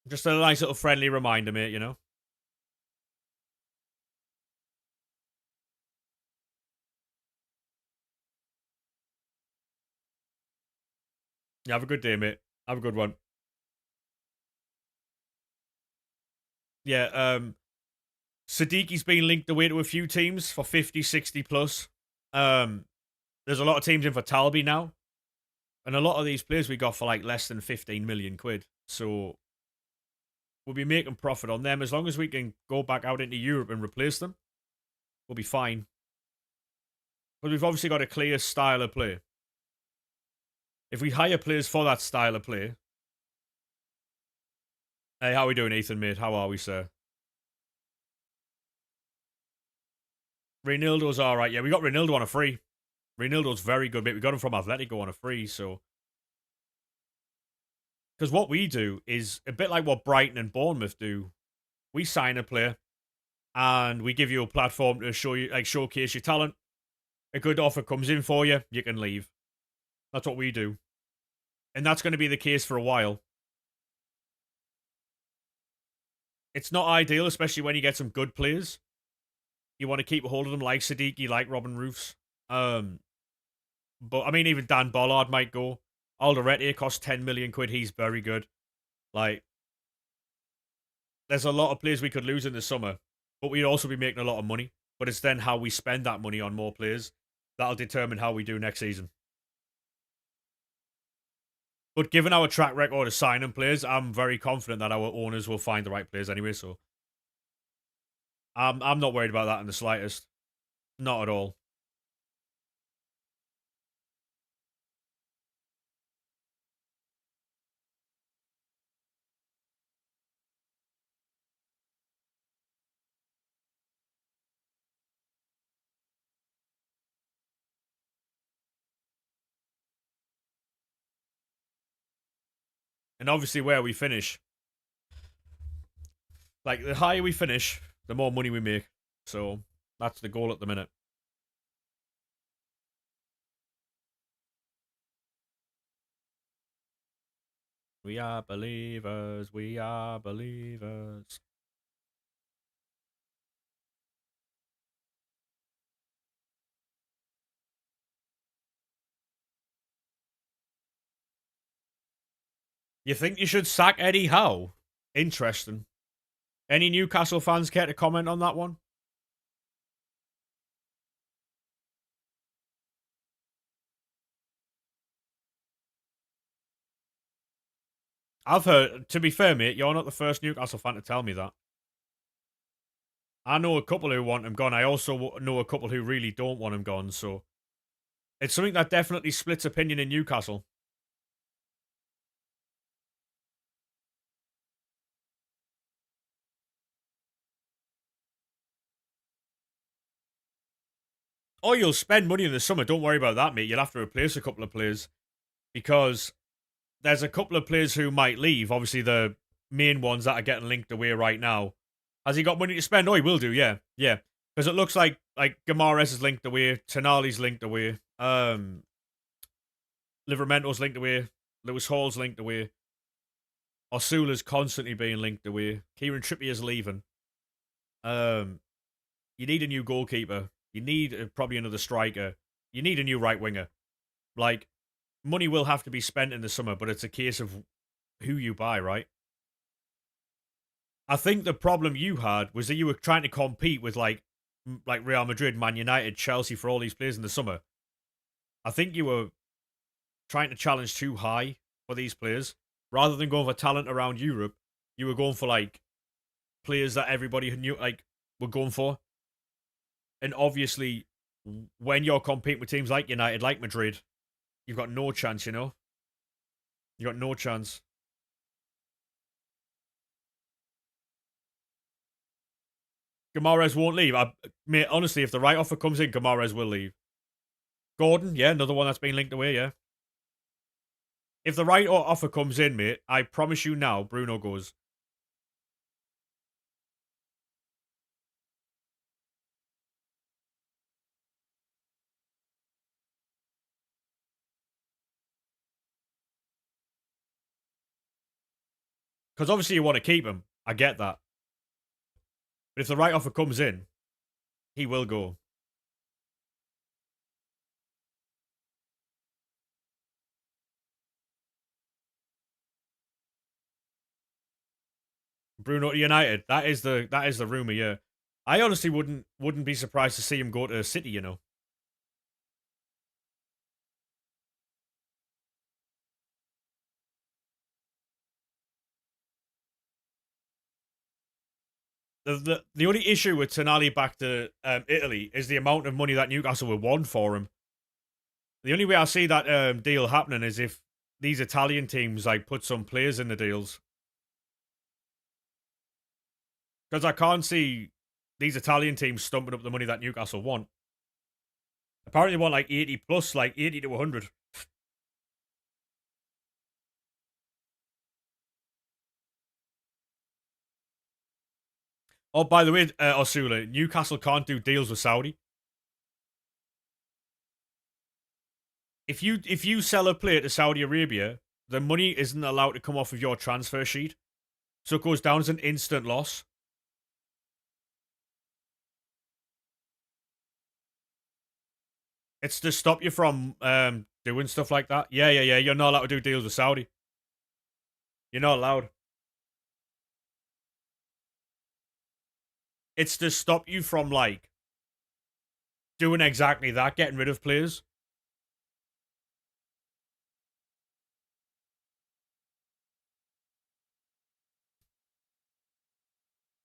Just a nice little friendly reminder, mate, you know? Yeah, have a good day, mate. Have a good one. Yeah, Sadiqi's been linked away to a few teams for 50, 60 plus. There's a lot of teams in for Talby now. And a lot of these players we got for like less than 15 million quid. So we'll be making profit on them. As long as we can go back out into Europe and replace them, we'll be fine. But we've obviously got a clear style of play. If we hire players for that style of play. Hey, how are we doing, Ethan, mate? How are we, sir? Reynildo's alright. Yeah, we got Reynildo on a free. Reynildo's very good, mate. We got him from Atletico on a free, so. Because what we do is a bit like what Brighton and Bournemouth do. We sign a player and we give you a platform to show you, like, showcase your talent. A good offer comes in for you, you can leave. That's what we do. And that's going to be the case for a while. It's not ideal, especially when you get some good players. You want to keep a hold of them like Siddiqui, like Robin Roofs. But I mean, even Dan Bollard might go. Alderete costs 10 million quid. He's very good. Like, there's a lot of players we could lose in the summer, but we'd also be making a lot of money. But it's then how we spend that money on more players that'll determine how we do next season. But given our track record of signing players, I'm very confident that our owners will find the right players anyway. So I'm not worried about that in the slightest. Not at all. And obviously, where we finish, like the higher we finish, the more money we make. So that's the goal at the minute. We are believers. We are believers. You think you should sack Eddie Howe? Interesting. Any Newcastle fans care to comment on that one? I've heard, to be fair, mate, you're not the first Newcastle fan to tell me that. I know a couple who want him gone. I also know a couple who really don't want him gone. So it's something that definitely splits opinion in Newcastle. Or you'll spend money in the summer. Don't worry about that, mate. You'll have to replace a couple of players because there's a couple of players who might leave. Obviously, the main ones that are getting linked away right now. Has he got money to spend? Oh, he will do. Yeah, yeah. Because it looks like Gamares is linked away, Tonali's linked away, Livermento's linked away, Lewis Hall's linked away, Osula's constantly being linked away. Kieran Trippier's leaving. Um, you need a new goalkeeper. You need probably another striker. You need a new right winger. Like, money will have to be spent in the summer, but it's a case of who you buy, right? I think the problem you had was that you were trying to compete with like Real Madrid, Man United, Chelsea for all these players in the summer. I think you were trying to challenge too high for these players. Rather than going for talent around Europe, you were going for like players that everybody knew like were going for. And obviously, when you're competing with teams like United, like Madrid, you've got no chance, you know? You got no chance. Gamares won't leave. Mate, honestly, if the right offer comes in, Gamares will leave. Gordon, yeah, another one that's been linked away, yeah. If the right offer comes in, mate, I promise you now, Bruno goes. Because obviously you want to keep him. I get that. But if the right offer comes in, he will go. Bruno to United. That is the rumor, yeah. I honestly wouldn't be surprised to see him go to City, you know. The only issue with Tonali back to Italy is the amount of money that Newcastle would want for him. The only way I see that deal happening is if these Italian teams like put some players in the deals. Because I can't see these Italian teams stumping up the money that Newcastle want. Apparently they want like 80 plus, like 80 to 100. Oh, by the way, Osula, Newcastle can't do deals with Saudi. If you sell a player to Saudi Arabia, the money isn't allowed to come off of your transfer sheet. So it goes down as an instant loss. It's to stop you from doing stuff like that. Yeah, yeah, yeah. You're not allowed to do deals with Saudi. You're not allowed. It's to stop you from like doing exactly that, getting rid of players.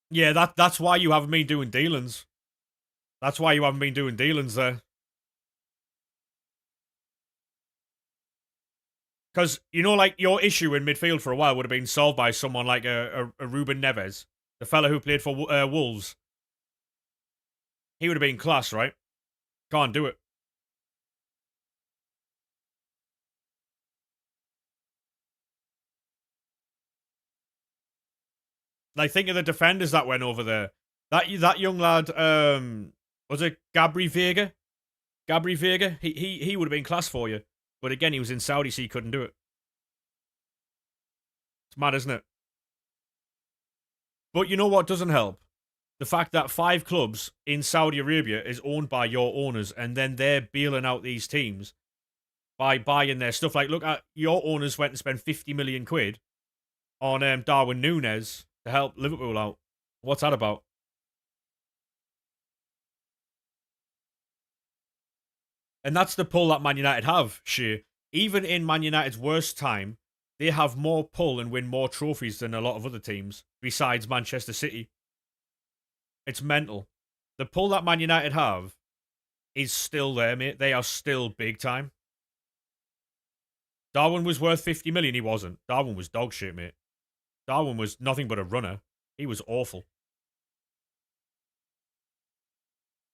Yeah, that's why you haven't been doing dealings. That's why you haven't been doing dealings there. Because, you know, like, your issue in midfield for a while would have been solved by someone like a Ruben Neves, the fella who played for Wolves. He would have been class, right? Can't do it. Like, think of the defenders that went over there. That young lad, was it Gabri Vega? Gabri Vega? He would have been class for you. But again, he was in Saudi, so he couldn't do it. It's mad, isn't it? But you know what doesn't help? The fact that 5 clubs in Saudi Arabia is owned by your owners, and then they're bailing out these teams by buying their stuff. Like, look at your owners went and spent 50 million quid on Darwin Núñez to help Liverpool out. What's that about? And that's the pull that Man United have, Shea. Even in Man United's worst time, they have more pull and win more trophies than a lot of other teams, besides Manchester City. It's mental. The pull that Man United have is still there, mate. They are still big time. Darwin was worth 50 million. He wasn't. Darwin was dog shit, mate. Darwin was nothing but a runner. He was awful.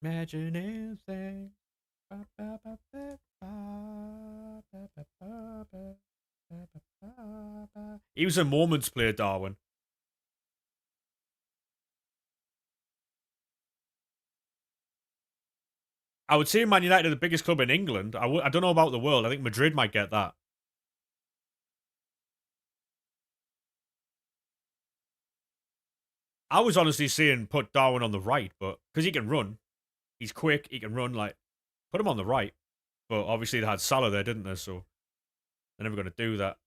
Imagine anything. He was a moments player, Darwin. I would say Man United are the biggest club in England. I don't know about the world. I think Madrid might get that. I was honestly saying put Darwin on the right, but because he can run, he's quick, he can run. Like put him on the right. But obviously they had Salah there, didn't they? So they're never going to do that.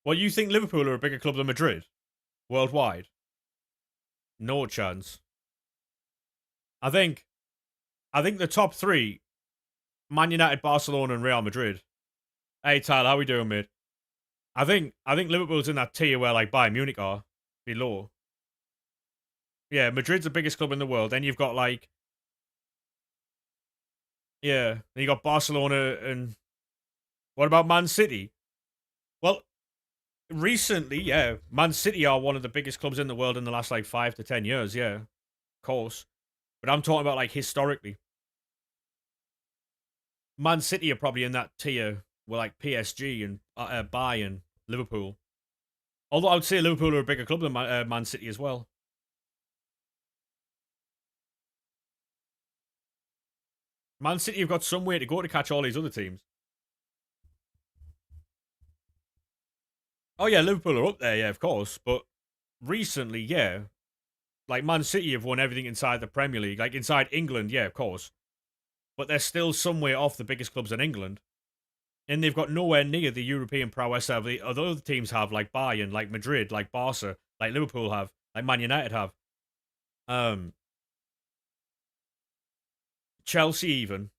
Well, you think Liverpool are a bigger club than Madrid worldwide? No chance. I think the top three: Man United, Barcelona, and Real Madrid. Hey Tyler, how we doing, mate? I think Liverpool's in that tier where like Bayern Munich are below. Yeah, Madrid's the biggest club in the world. Then you've got like yeah, then you got Barcelona and what about Man City? Well, recently, yeah, Man City are one of the biggest clubs in the world in the last like 5 to 10 years. Yeah, of course. But I'm talking about like historically. Man City are probably in that tier with like PSG and Bayern, Liverpool. Although I would say Liverpool are a bigger club than Man City as well. Man City have got some way to go to catch all these other teams. Oh yeah, Liverpool are up there, yeah, of course. But recently, yeah, like Man City have won everything inside the Premier League, like inside England, yeah, of course. But they're still some way off the biggest clubs in England, and they've got nowhere near the European prowess that the other teams have, like Bayern, like Madrid, like Barca, like Liverpool have, like Man United have. Um, Chelsea even.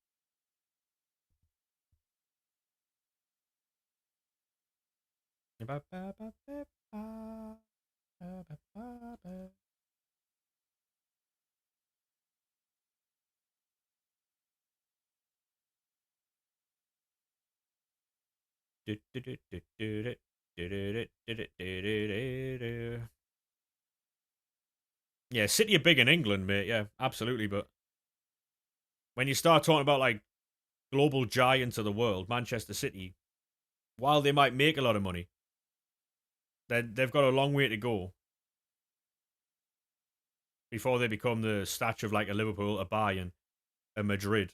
Yeah, City are big in England, mate. Yeah, absolutely. But when you start talking about like global giants of the world, Manchester City, while they might make a lot of money, they've got a long way to go before they become the stature of like a Liverpool, a Bayern, a Madrid.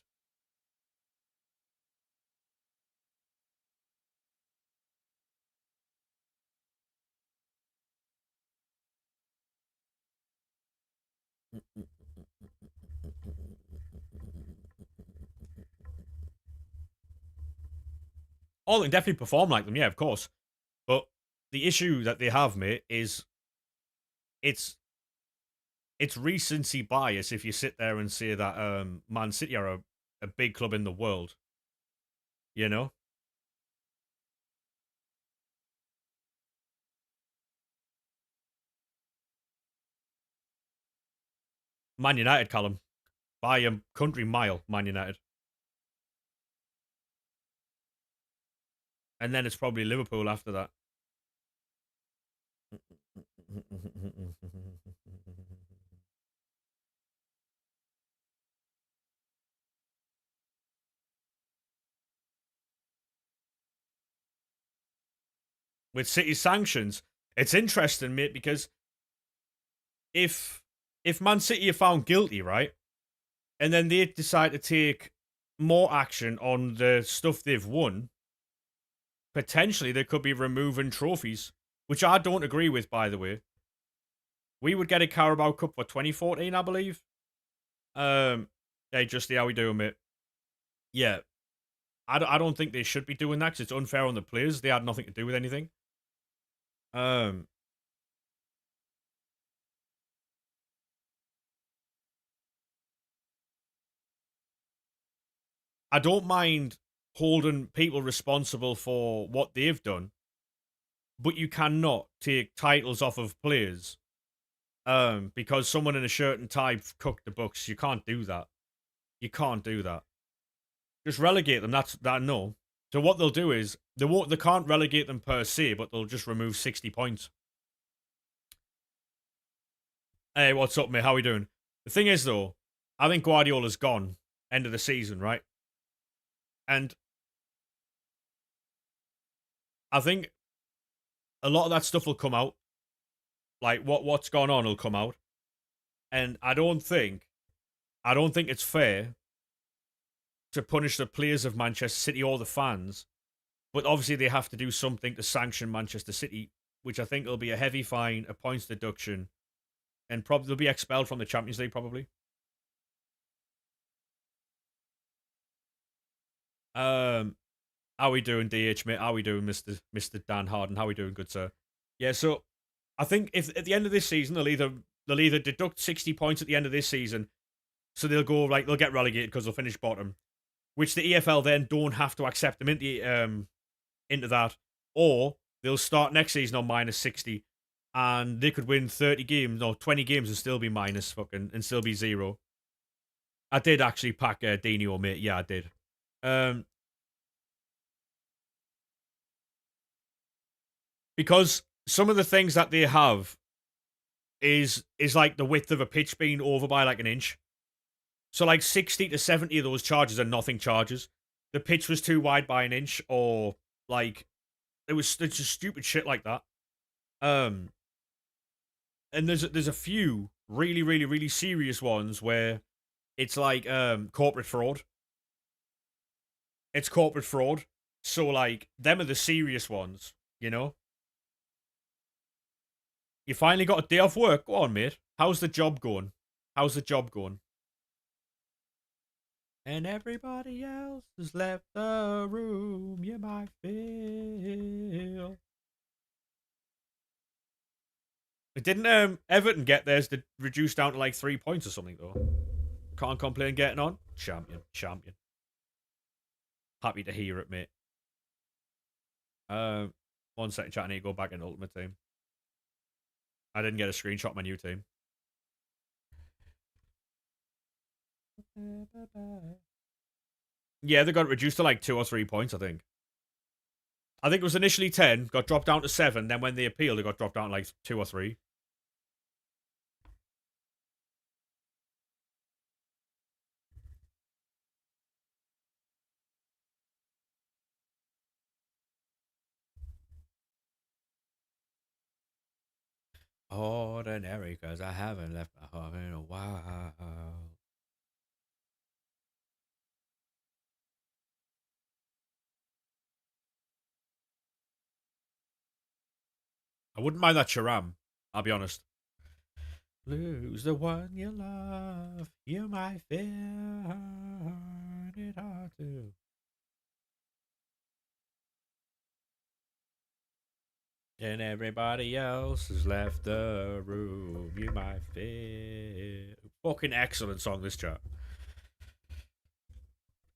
Oh, they can definitely perform like them, yeah, of course. But the issue that they have, mate, is it's it's recency bias if you sit there and say that Man City are a big club in the world. You know? Man United, Callum. By a country mile, Man United. And then it's probably Liverpool after that. With City sanctions, it's interesting, mate, because if Man City are found guilty, right, and then they decide to take more action on the stuff they've won, potentially they could be removing trophies, which I don't agree with, by the way. We would get a Carabao Cup for 2014, I believe. Hey, Justy, how we doing, mate? Yeah, I don't think they should be doing that because it's unfair on the players. They had nothing to do with anything. Um, I don't mind holding people responsible for what they've done, but you cannot take titles off of players because someone in a shirt and tie cooked the books. You can't do that. You can't do that. Just relegate them. That's that. No. So what they'll do is they won't. They can't relegate them per se, but they'll just remove 60 points. Hey, what's up, mate? How we doing? The thing is, though, I think Guardiola's gone end of the season, right? And I think a lot of that stuff will come out. Like what's gone on will come out, and I don't think it's fair to punish the players of Manchester City or the fans. But obviously, they have to do something to sanction Manchester City, which I think will be a heavy fine, a points deduction, and probably they'll be expelled from the Champions League. Probably. Um, how we doing, DH mate? How we doing, Mister Dan Harden? How we doing, good sir? Yeah. So I think if at the end of this season they'll either deduct 60 points at the end of this season, so they'll go like they'll get relegated because they'll finish bottom, which the EFL then don't have to accept them into that, or they'll start next season on minus 60, and they could win 30 games, no 20 games, and still be minus fucking and still be zero. I did actually pack Dino, mate. Yeah, I did. Um, because some of the things that they have is like the width of a pitch being over by like an inch. So like 60 to 70 of those charges are nothing charges. The pitch was too wide by an inch, or like it's just stupid shit like that. Um, and there's a few really serious ones where it's like corporate fraud. It's corporate fraud. So like them are the serious ones, you know? You finally got a day off work. Go on, mate. How's the job going? How's the job going? And everybody else has left the room, you might feel. It didn't Everton get theirs to reduce down to like 3 points or something though. Can't complain getting on. Champion. Happy to hear it, mate. 1 second, chat. I need to go back in Ultimate Team. I didn't get a screenshot of my new team. Yeah, they got it reduced to like 2 or 3 points, I think. I think it was initially 10, got dropped down to 7, then when they appealed, it got dropped down to like 2 or 3. Ordinary, because I haven't left my home in a while. I wouldn't mind that Sharam, I'll be honest. Lose the one you love, you might find it hard to. And everybody else has left the room, you might feel. Fucking excellent song, this chat.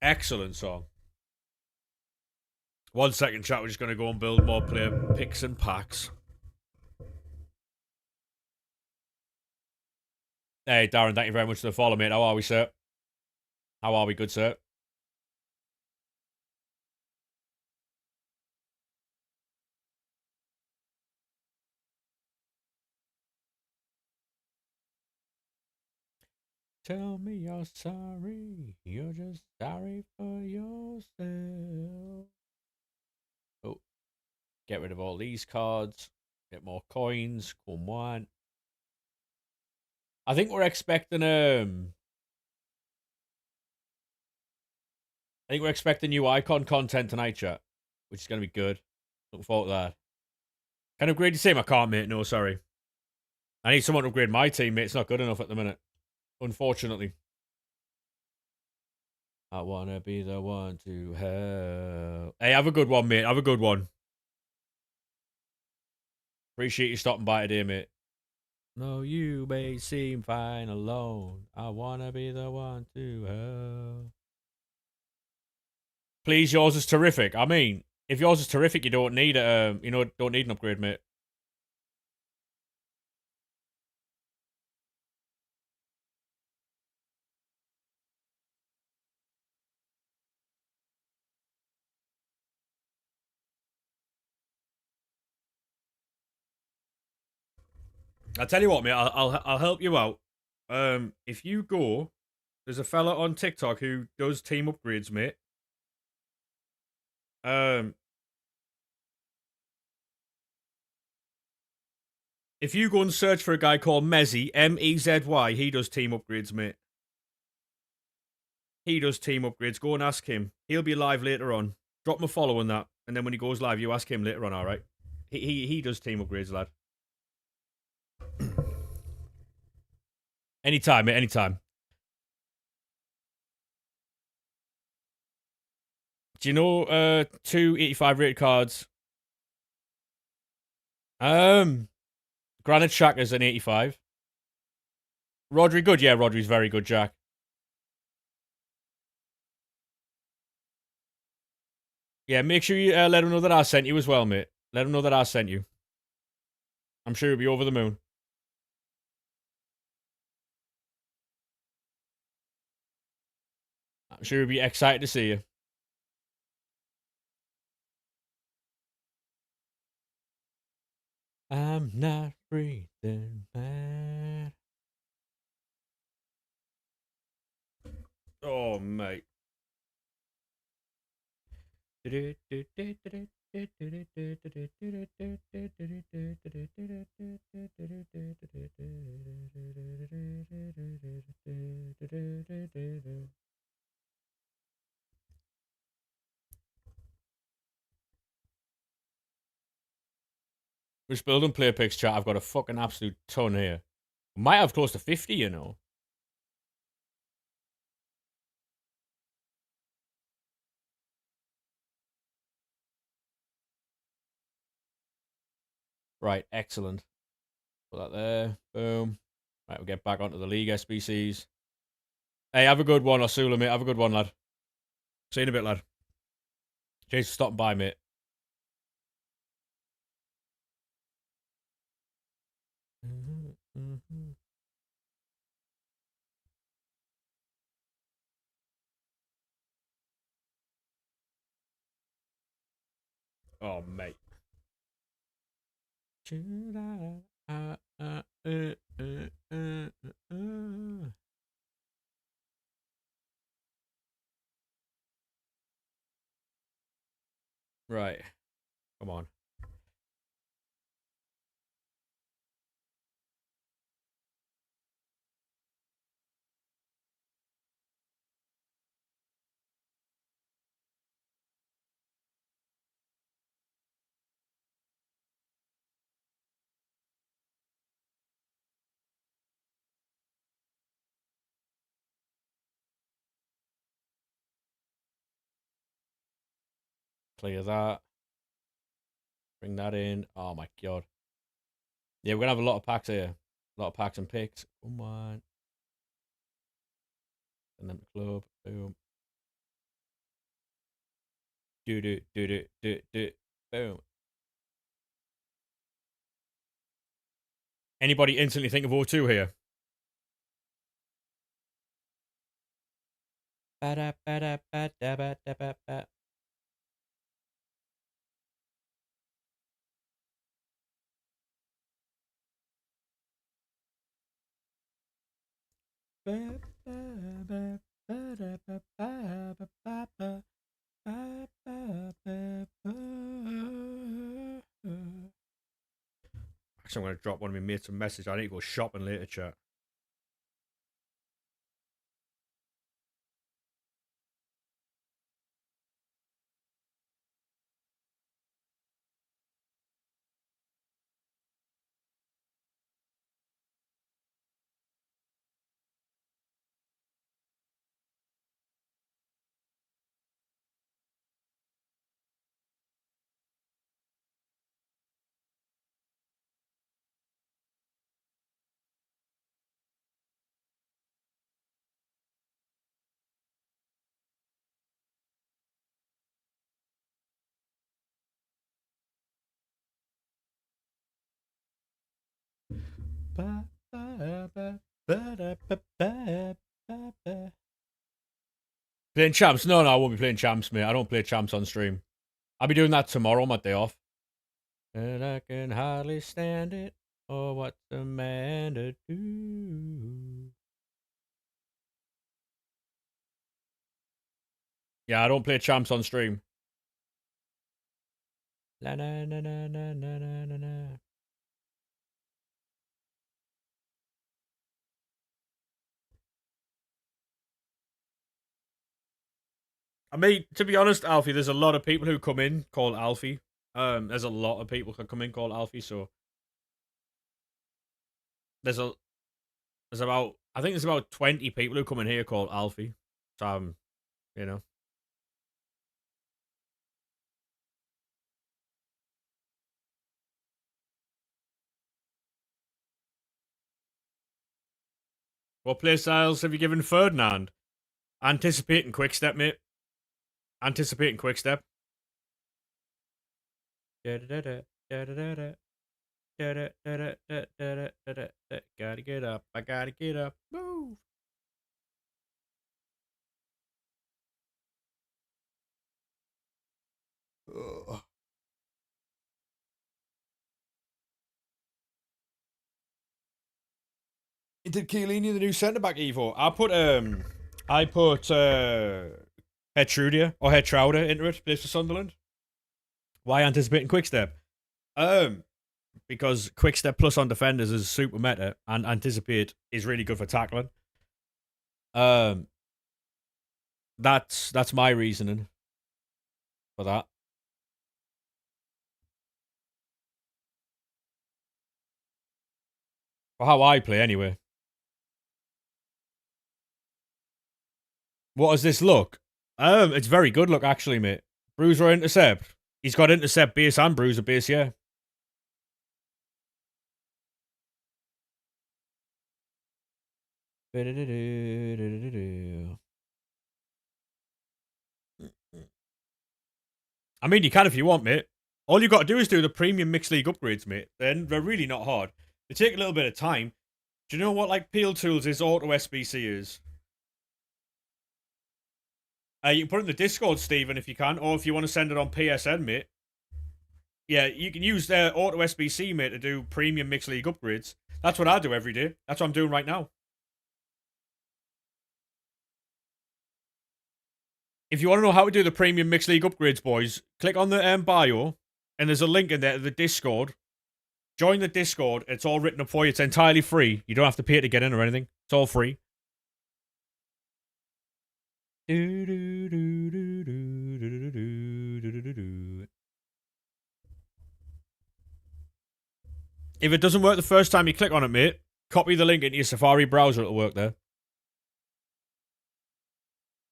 Excellent song. 1 second, chat. We're just going to go and build more player picks and packs. Hey, Darren, thank you very much for the follow, mate. How are we, sir? How are we, good sir? Tell me you're sorry. You're just sorry for yourself. Oh, get rid of all these cards. Get more coins. Come on. I think we're expecting I think we're expecting new icon content tonight, chat, which is going to be good. Looking forward to that. Can I upgrade your team? I can't, mate. No, sorry. I need someone to upgrade my team, mate. It's not good enough at the minute, unfortunately. I want to be the one to help. Hey, have a good one, mate. Have a good one. Appreciate you stopping by today, mate. No, you may seem fine alone. I want to be the one to help. Please, yours is terrific. I mean, if yours is terrific, you don't need don't need an upgrade, mate. I'll tell you what, mate. I'll help you out. If you go, there's a fella on TikTok who does team upgrades, mate. If you go and search for a guy called Mezzy, Mezzy, he does team upgrades, mate. He does team upgrades. Go and ask him. He'll be live later on. Drop him a follow on that, and then when he goes live, you ask him later on. All right. He does team upgrades, lad. Anytime, mate. Anytime. Do you know 285 rated cards? Granite Xhaka's an 85. Rodri good? Yeah, Rodri's very good, Jack. Yeah, make sure you let him know that I sent you as well, mate. Let him know that I sent you. I'm sure he'll be over the moon. I'm sure he'll be excited to see you. I'm not breathing, man. Oh, mate. Which build and player picks, chat? I've got a fucking absolute ton here. Might have close to 50, you know. Right, excellent. Put that there. Boom. Right, we'll get back onto the league SBCs. Hey, have a good one, Osula, mate. Have a good one, lad. See you in a bit, lad. Cheers for stopping by, mate. Oh, mate. Right. Come on. Clear that. Bring that in. Oh, my God. Yeah, we're going to have a lot of packs here. A lot of packs and picks. Come on. And then the club. Boom. Do. Boom. Anybody instantly think of O2 here? Ba-da-ba-da-ba-da-ba-da-ba-ba. Actually, I'm going to drop one of my mates a message. I need to go shopping later, chat. Playing champs? No, I won't be playing champs, mate. I don't play champs on stream. I'll be doing that tomorrow, my day off. And I can hardly stand it. Oh, what's a man to do? Yeah, I don't play champs on stream. La na na na na na na na na. I mean, to be honest, Alfie, there's a lot of people who come in called Alfie. There's a lot of people who come in called Alfie, so there's a there's about I think there's about 20 people who come in here called Alfie. So you know. What play styles have you given Ferdinand? Anticipating quick step, mate. Anticipating quick step. Gotta get up. I gotta get up. Move. Ugh. Did Chiellini the new centre back Evo? I put Hetrudia or Hetrauda into it, plays for Sunderland. Why anticipating quick step? Because quick step plus on defenders is super meta, and anticipate is really good for tackling. Um, that's my reasoning for that. For how I play, anyway. What does this look? It's very good look, actually, mate. Bruiser intercept. He's got intercept base and bruiser base, yeah. I mean, you can if you want, mate. All you got to do is do the premium mixed league upgrades, mate. Then they're really not hard. They take a little bit of time. Do you know what like Peel Tools is auto SBC is? You can put it in the Discord, Stephen, if you can, or if you want to send it on PSN, mate. Yeah, you can use their auto SBC, mate, to do premium mixed league upgrades. That's what I do every day. That's what I'm doing right now. If you want to know how to do the premium mixed league upgrades, boys, click on the bio, and there's a link in there to the Discord. Join the Discord. It's all written up for you. It's entirely free. You don't have to pay to get in or anything. It's all free. If it doesn't work the first time you click on it, mate, copy the link into your Safari browser. It'll work there.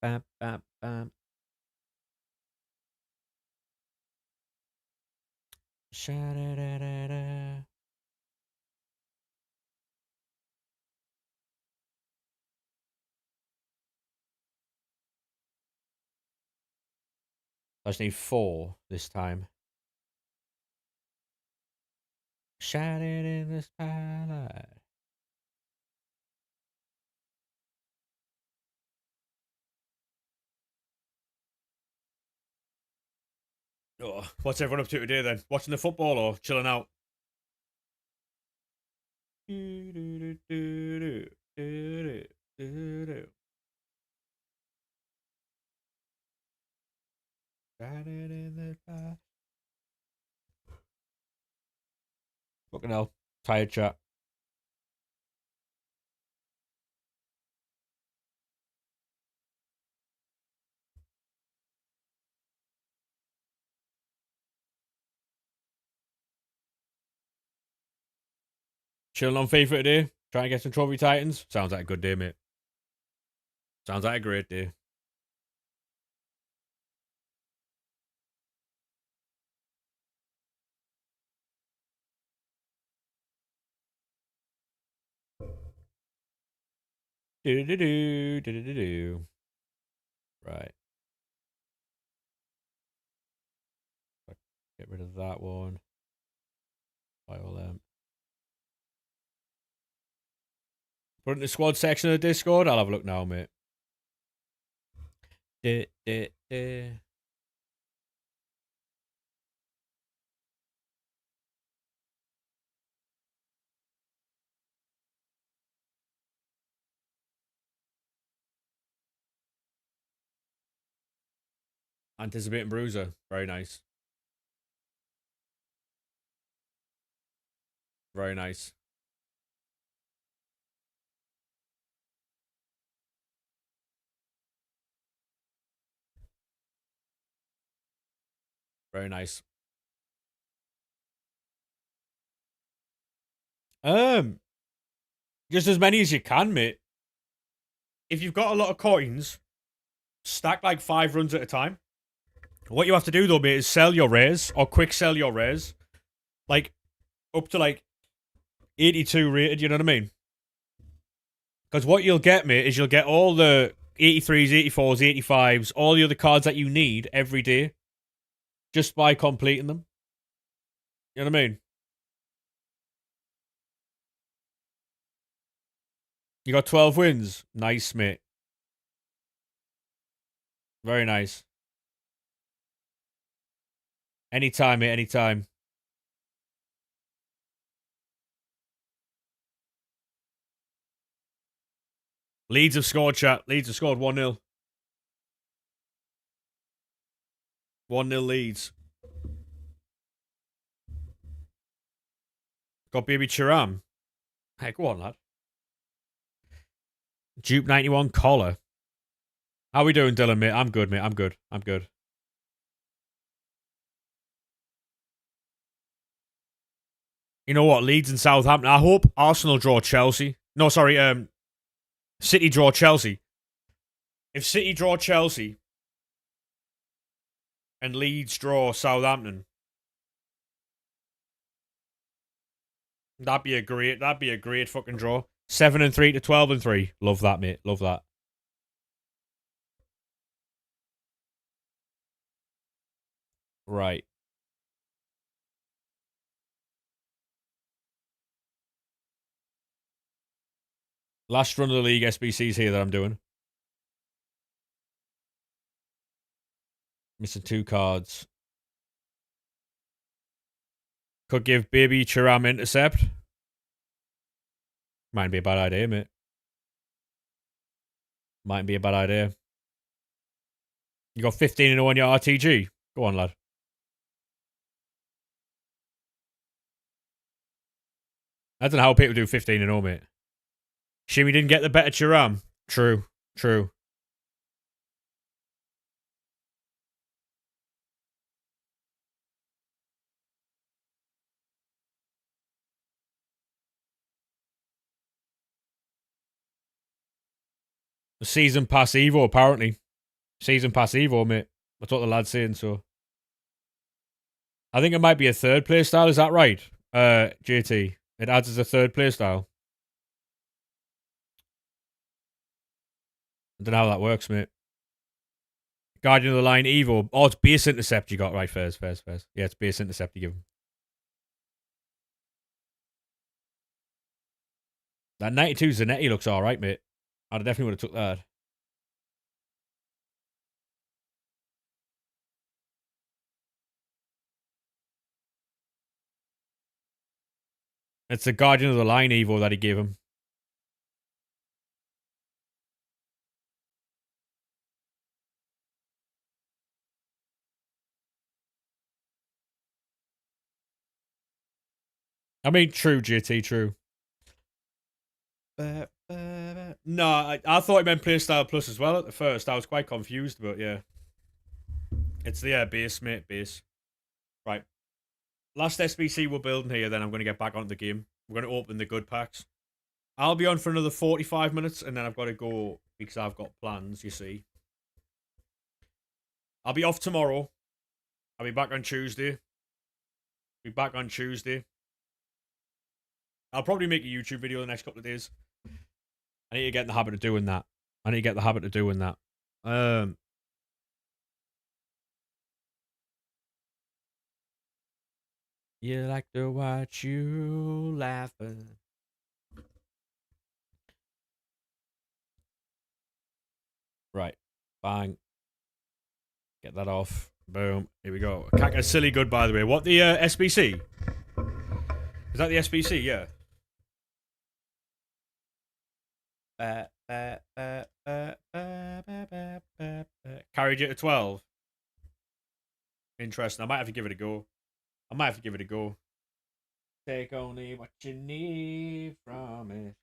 Bam, bam, bam. Sha-da-da-da-da. I just need 4 this time. Shining in the spotlight. Oh, what's everyone up to today then? Watching the football or chilling out? Fucking hell. Tired chat. Chilling on FIFA today. Trying to get some Trophy Titans. Sounds like a good day, mate. Sounds like a great day. Do. Right. Get rid of that one. File them. Put it in the squad section of the Discord. I'll have a look now, mate. Anticipating bruiser. Very nice. Very nice. Very nice. Just as many as you can, mate. If you've got a lot of coins, stack like 5 runs at a time. What you have to do though, mate, is sell your rares or quick sell your rares, like up to like 82 rated. You know what I mean? Because what you'll get, mate, is you'll get all the 83s, 84s, 85s, all the other cards that you need every day, just by completing them. You know what I mean? You got 12 wins. Nice, mate. Very nice. Anytime, mate, anytime. Leeds have scored, chat. Leeds have scored 1-0. 1-0 Leeds. Got baby Chiram. Hey, go on, lad. Dupe 91 collar. How we doing, Dylan, mate? I'm good, mate. I'm good. I'm good. You know what? Leeds and Southampton. I hope Arsenal draw Chelsea. No, sorry. City draw Chelsea. If City draw Chelsea and Leeds draw Southampton, that'd be a great fucking draw. 7-3 to 12-3. Love that, mate. Love that. Right. Last run of the league SBCs here that I'm doing. Missing 2 cards. Could give baby Chiram intercept. Might be a bad idea, mate. Might be a bad idea. You got 15-0 on your RTG. Go on, lad. I don't know how people do 15-0, mate. Shimmy didn't get the better Chiram. True. True. The season pass Evo, apparently. Season pass Evo, mate. That's what the lad's saying, so. I think it might be a third play style, is that right? JT. It adds as a third play style. I don't know how that works, mate. Guardian of the Line Evo. Oh, it's base intercept you got. Right, fairs. Yeah, it's base intercept you give him. That 92 Zanetti looks alright, mate. I definitely would have took that. It's the Guardian of the Line Evo that he gave him. I mean, true, GT, true. No, I thought it meant Playstyle Plus as well at the first. I was quite confused, but yeah. It's the base, mate, base. Right. Last SBC we're building here, then I'm going to get back onto the game. We're going to open the good packs. I'll be on for another 45 minutes, and then I've got to go because I've got plans, you see. I'll be off tomorrow. I'll be back on Tuesday. I'll probably make a YouTube video the next couple of days. I need to get in the habit of doing that. You like to watch you laughing. Right. Bang. Get that off. Boom. Here we go. Kaka silly good, by the way. What, the SBC? Is that the SBC? Yeah. Carried you to 12. Interesting. I might have to give it a go. I might have to give it a go. Take only what you need from it.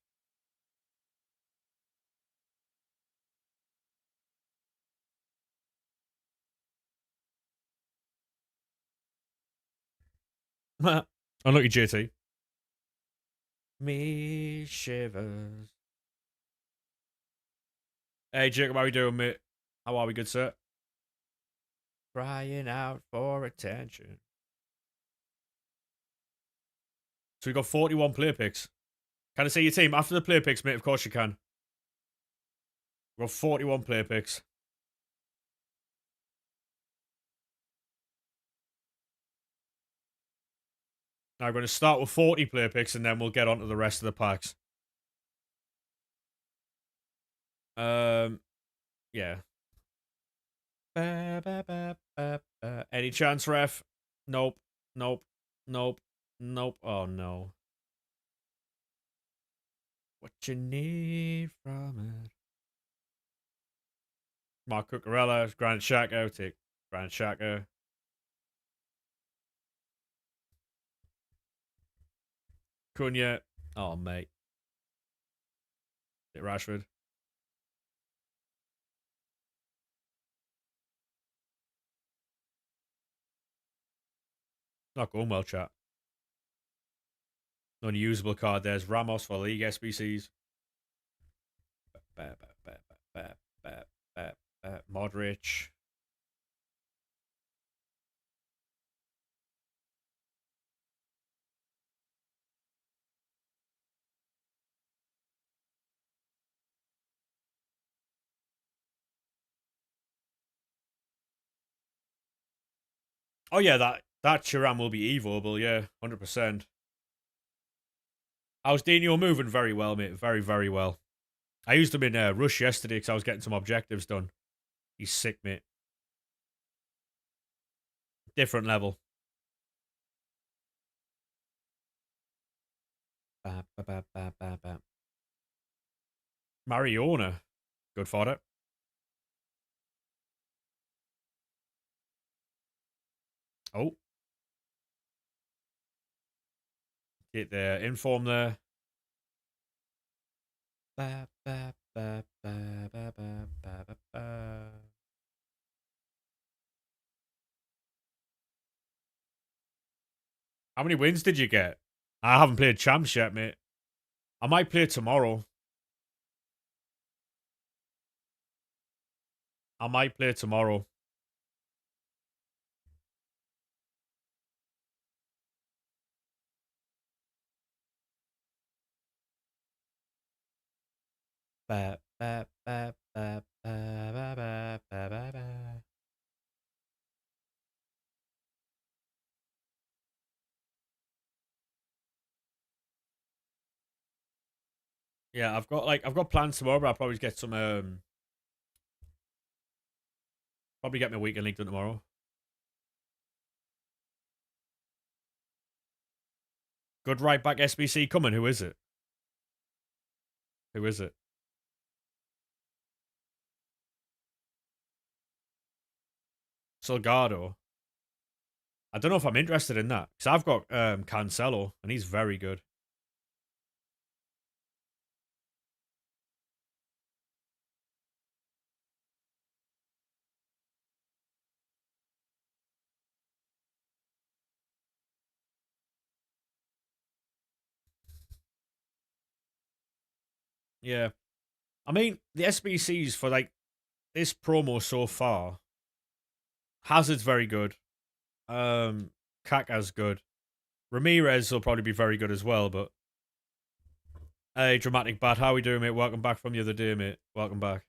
Unlucky JT. Me shivers. Hey, Jacob, how you doing, mate? How are we, good sir? Crying out for attention. So we got 41 player picks. Can I see your team after the player picks, mate? Of course you can. We've got 41 player picks. Now we're going to start with 40 player picks and then we'll get on to the rest of the packs. Yeah. Any chance, ref? Nope. Nope. Nope. Nope. Oh no. What you need from it? Mark Cucurella, Granit Xhaka, take Granit Xhaka. Cunha. Oh, mate. Rashford. Not going well, chat. Unusable card. There's Ramos for League SBCs. Modric. Oh yeah, that Chiram will be evoable. Yeah, 100%. How's Dino moving? Very well, mate. Very, very well. I used him in Rush yesterday because I was getting some objectives done. He's sick, mate. Different level. Mariona. Good fodder. Oh. Get the inform there. How many wins did you get? I haven't played champs yet, mate. I might play tomorrow. I might play tomorrow. Yeah, I've got plans tomorrow, but I'll probably get some probably get my weekend league done tomorrow. Good right back SBC coming. Who is it? Who is it? Salgado. I don't know if I'm interested in that because I've got Cancelo and he's very good. Yeah, I mean the SBCs for like this promo so far. Hazard's very good. Kaka's good. Ramirez will probably be very good as well. But hey, dramatic bat, how we doing, mate? Welcome back from the other day, mate. Welcome back.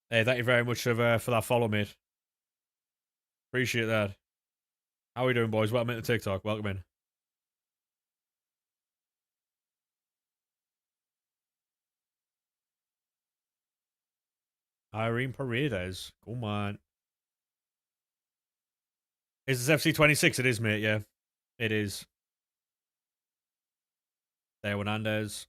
Hey, thank you very much for that follow, mate. Appreciate that. How we doing, boys? Welcome into TikTok. Welcome in. Irene Paredes. Come on. Is this FC26? It is, mate. Yeah, it is. There, Hernandez.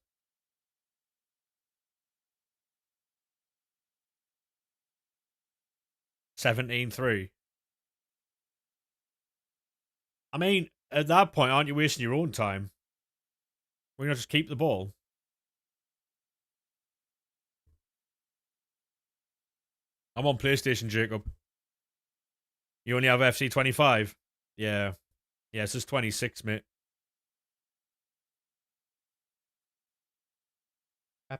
17-3. I mean, at that point, aren't you wasting your own time? Why not just keep the ball? I'm on PlayStation, Jacob. You only have FC 25? Yeah. Yeah, this is 26, mate. How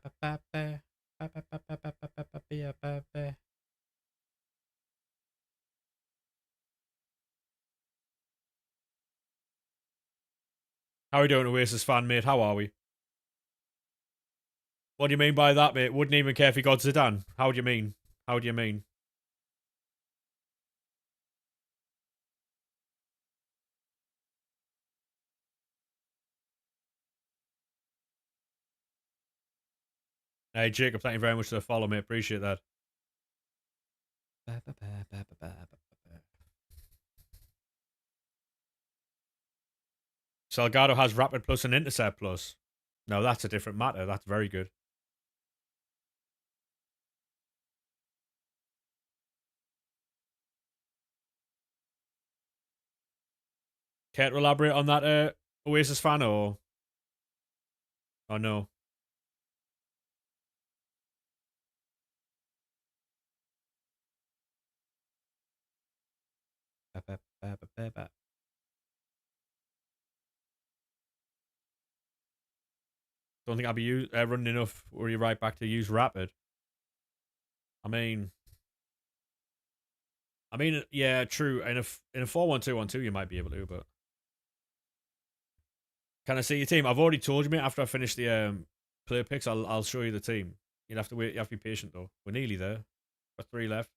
are we doing, Oasis fan, mate? How are we? What do you mean by that, mate? Wouldn't even care if he got Zidane. How do you mean? How do you mean? Hey, Jacob, thank you very much for the follow, mate. Appreciate that. Salgado has Rapid Plus and Intercept Plus. No, that's a different matter. That's very good. Care to elaborate on that, Oasis fan, or no? Don't think I'll be running enough. Or you right back to use Rapid? I mean, yeah, true. In a 4-1-2-1-2, you might be able to, but can I see your team? I've already told you, mate. After I finish the player picks, I'll show you the team. You'll have to wait. You have to be patient though. We're nearly there. Got 3 left.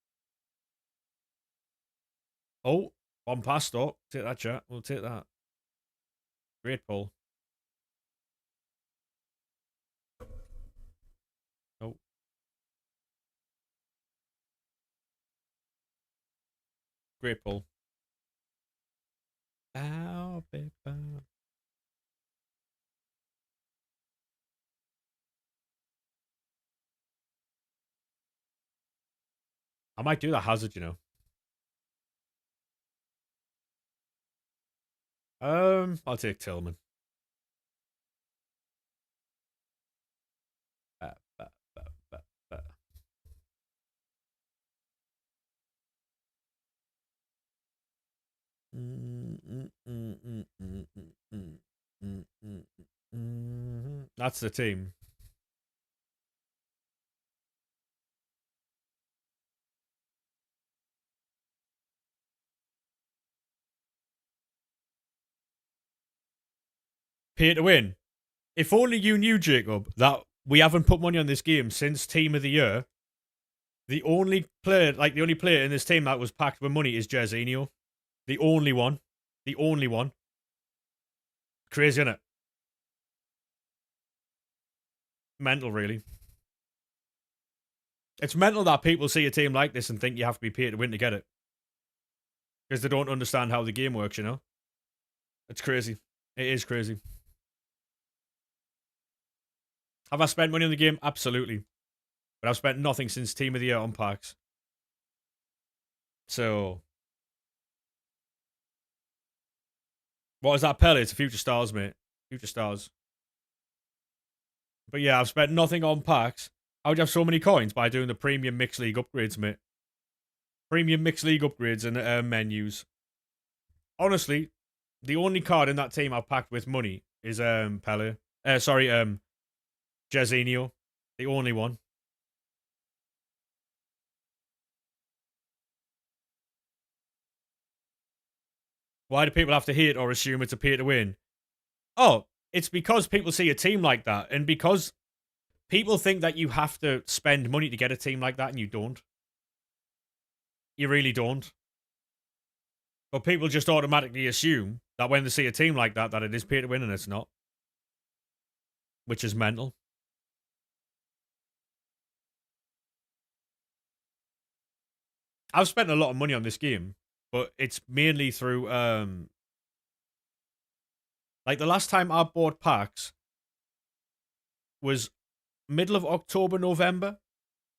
Oh, one pass stop. Take that, chat. We'll take that. Great pull. Oh. Great pull. Bow, bow. I might do that Hazard, you know. I'll take Tillman. That's the team. Pay to win. If only you knew, Jacob, that we haven't put money on this game since Team of the Year. The only player in this team that was packed with money is Jorginho. The only one. The only one. Crazy, innit? Mental, really. It's mental that people see a team like this and think you have to be paid to win to get it. Because they don't understand how the game works, you know? It's crazy. It is crazy. Have I spent money on the game? Absolutely. But I've spent nothing since Team of the Year on packs. So, what is that, Pele? It's Future Stars, mate. Future Stars. But yeah, I've spent nothing on packs. How would you have so many coins? By doing the Premium Mixed League upgrades, mate. Premium Mixed League upgrades and menus. Honestly, the only card in that team I've packed with money is Pele. Jorginho. The only one. Why do people have to hate or assume it's a pay to win? Oh, it's because people see a team like that, and because people think that you have to spend money to get a team like that, and you don't. You really don't. But people just automatically assume that when they see a team like that, that it is pay to win, and it's not. Which is mental. I've spent a lot of money on this game, but it's mainly through like the last time I bought packs was middle of October, November,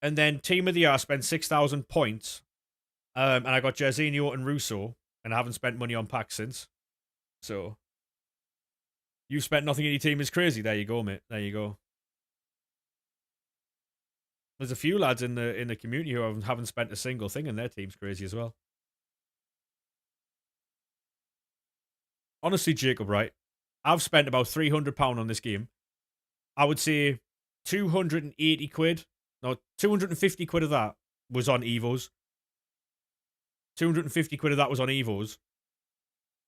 and then Team of the Year I spent 6,000 points, And I got Jorginho and Russo, and I haven't spent money on packs since. So, you've spent nothing in your team is crazy. There you go, mate. There you go. There's a few lads in the community who haven't spent a single thing, and their team's crazy as well. Honestly, Jacob, right? I've spent about £300 on this game. I would say 280 quid, no, 250 quid of that was on Evos. 250 quid of that was on Evos.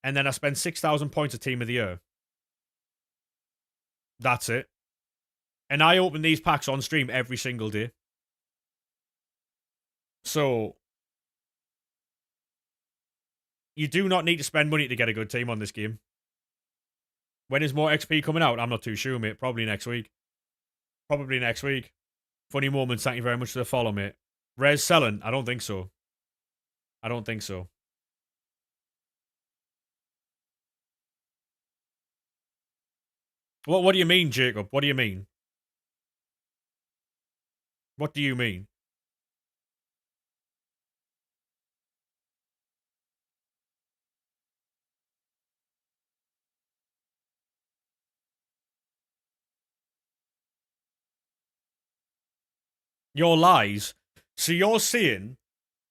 And then I spent 6,000 points a team of the year. That's it. And I open these packs on stream every single day. So, you do not need to spend money to get a good team on this game. When is more XP coming out? I'm not too sure, mate. Probably next week. Probably next week. Funny moments. Thank you very much for the follow, mate. Res selling? I don't think so. I don't think so. What do you mean, Jacob? What do you mean? What do you mean? Your lies. So you're saying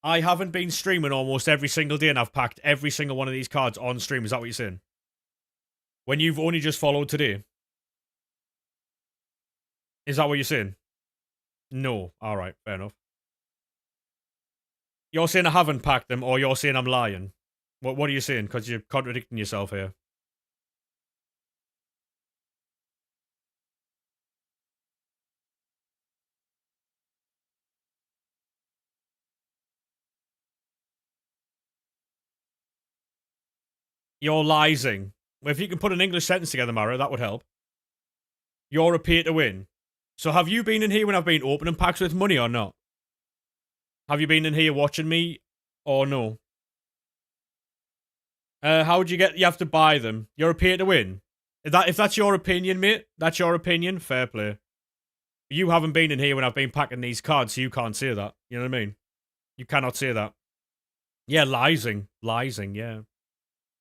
I haven't been streaming almost every single day and I've packed every single one of these cards on stream. Is that what you're saying? When you've only just followed today? Is that what you're saying? No. Alright, fair enough. You're saying I haven't packed them, or you're saying I'm lying? What are you saying? Because you're contradicting yourself here. You're lying. Well, if you can put an English sentence together, Mara, that would help. You're a pay to win. So have you been in here when I've been opening packs with money or not? Have you been in here watching me or no? How would you get? You have to buy them. You're a pay to win. If that's your opinion, mate, that's your opinion. Fair play. You haven't been in here when I've been packing these cards, so you can't say that. You know what I mean? You cannot say that. Yeah, lising. Lising, yeah.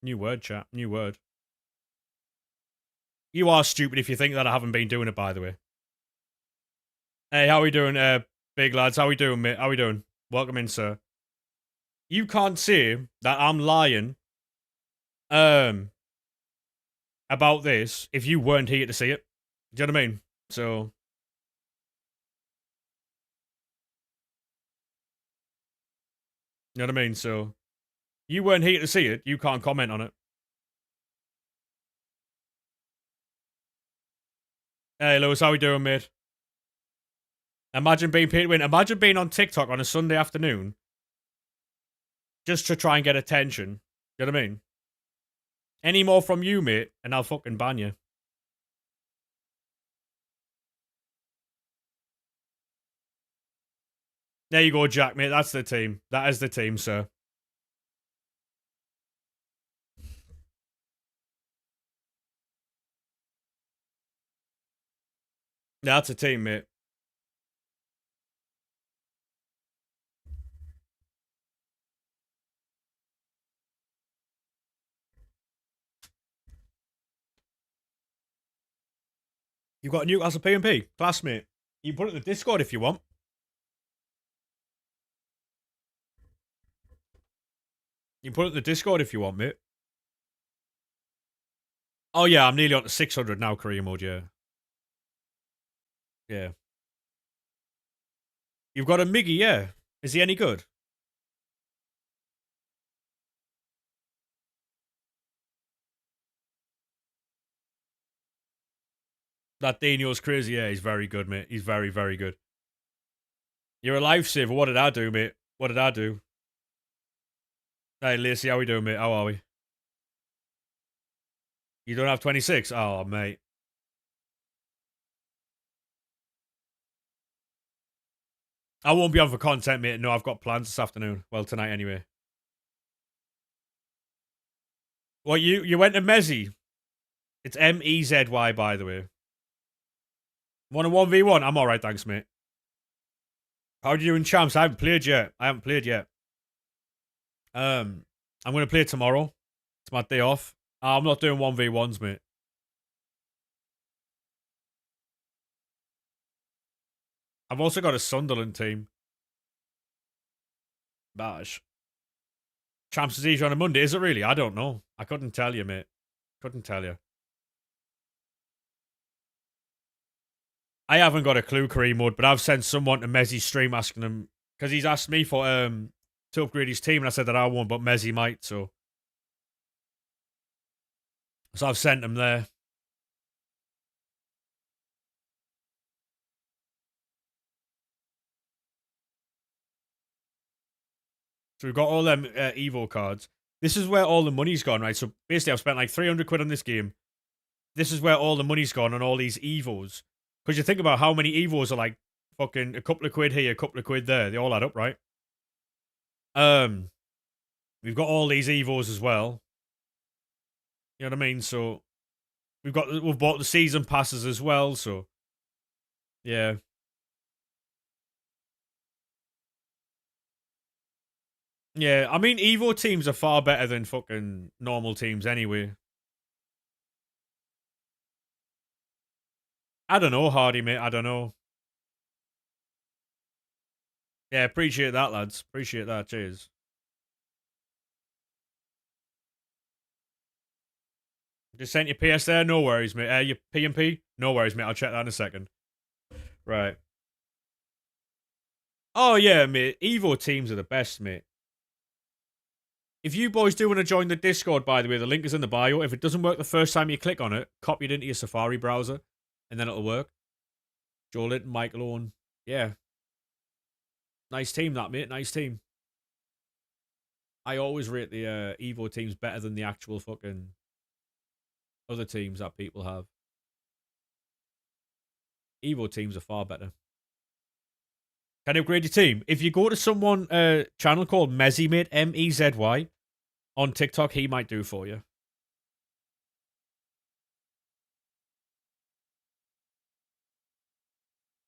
New word, chat. New word. You are stupid if you think that I haven't been doing it, by the way. Hey, how we doing, big lads? How we doing, mate? How we doing? Welcome in, sir. You can't say that I'm lying about this if you weren't here to see it. Do you know what I mean? So, you know what I mean? So, you weren't here to see it. You can't comment on it. Hey, Lewis, how we doing, mate? Imagine being paid to win. Imagine being on TikTok on a Sunday afternoon just to try and get attention. You know what I mean? Any more from you, mate, and I'll fucking ban you. There you go, Jack, mate. That's the team. That is the team, sir. That's a team, mate. You've got a Newcastle P&P, classmate. You can put it in the Discord if you want. You can put it in the Discord if you want, mate. Oh, yeah, I'm nearly on to 600 now, career mode, yeah. Yeah. You've got a Miggy, yeah. Is he any good? That Daniel's crazy, yeah, he's very good, mate. He's very, very good. You're a lifesaver. What did I do, mate? What did I do? Hey, Lacey, how we doing, mate? How are we? You don't have 26? Oh, mate. I won't be on for content, mate. No, I've got plans this afternoon. Well, tonight anyway. What, you went to Mezzy? It's M-E-Z-Y, by the way. Want a 1v1? I'm alright, thanks, mate. How do you in champs? I haven't played yet. I'm going to play it tomorrow. It's my day off. I'm not doing 1v1s, mate. I've also got a Sunderland team. Bash. Champs is easier on a Monday, is it really? I don't know. I couldn't tell you, mate. Couldn't tell you. I haven't got a clue, Kareem Wood, but I've sent someone to Mezzi's stream asking him because he's asked me for to upgrade his team, and I said that I won't, but Mezzi might. So I've sent him there. So we've got all them Evo cards. This is where all the money's gone, right? So basically, I've spent like 300 quid on this game. This is where all the money's gone on all these Evos. Because you think about how many Evos are like fucking a couple of quid here, a couple of quid there. They all add up, right? We've got all these Evos as well. You know what I mean? So we've bought the season passes as well. So yeah. Yeah, I mean, Evo teams are far better than fucking normal teams anyway. I don't know, Hardy, mate. I don't know. Yeah, appreciate that, lads. Appreciate that. Cheers. Just sent your PS there. No worries, mate. Your P and P. No worries, mate. I'll check that in a second. Right. Oh yeah, mate. Evo teams are the best, mate. If you boys do want to join the Discord, by the way, the link is in the bio. If it doesn't work the first time you click on it, copy it into your Safari browser, and then it'll work. Joe Linton, Michael Owen. Yeah. Nice team, that, mate. Nice team. I always rate the Evo teams better than the actual fucking other teams that people have. Evo teams are far better. Can I upgrade your team? If you go to someone channel called Mezzy, mate, Mezzy, on TikTok, he might do for you.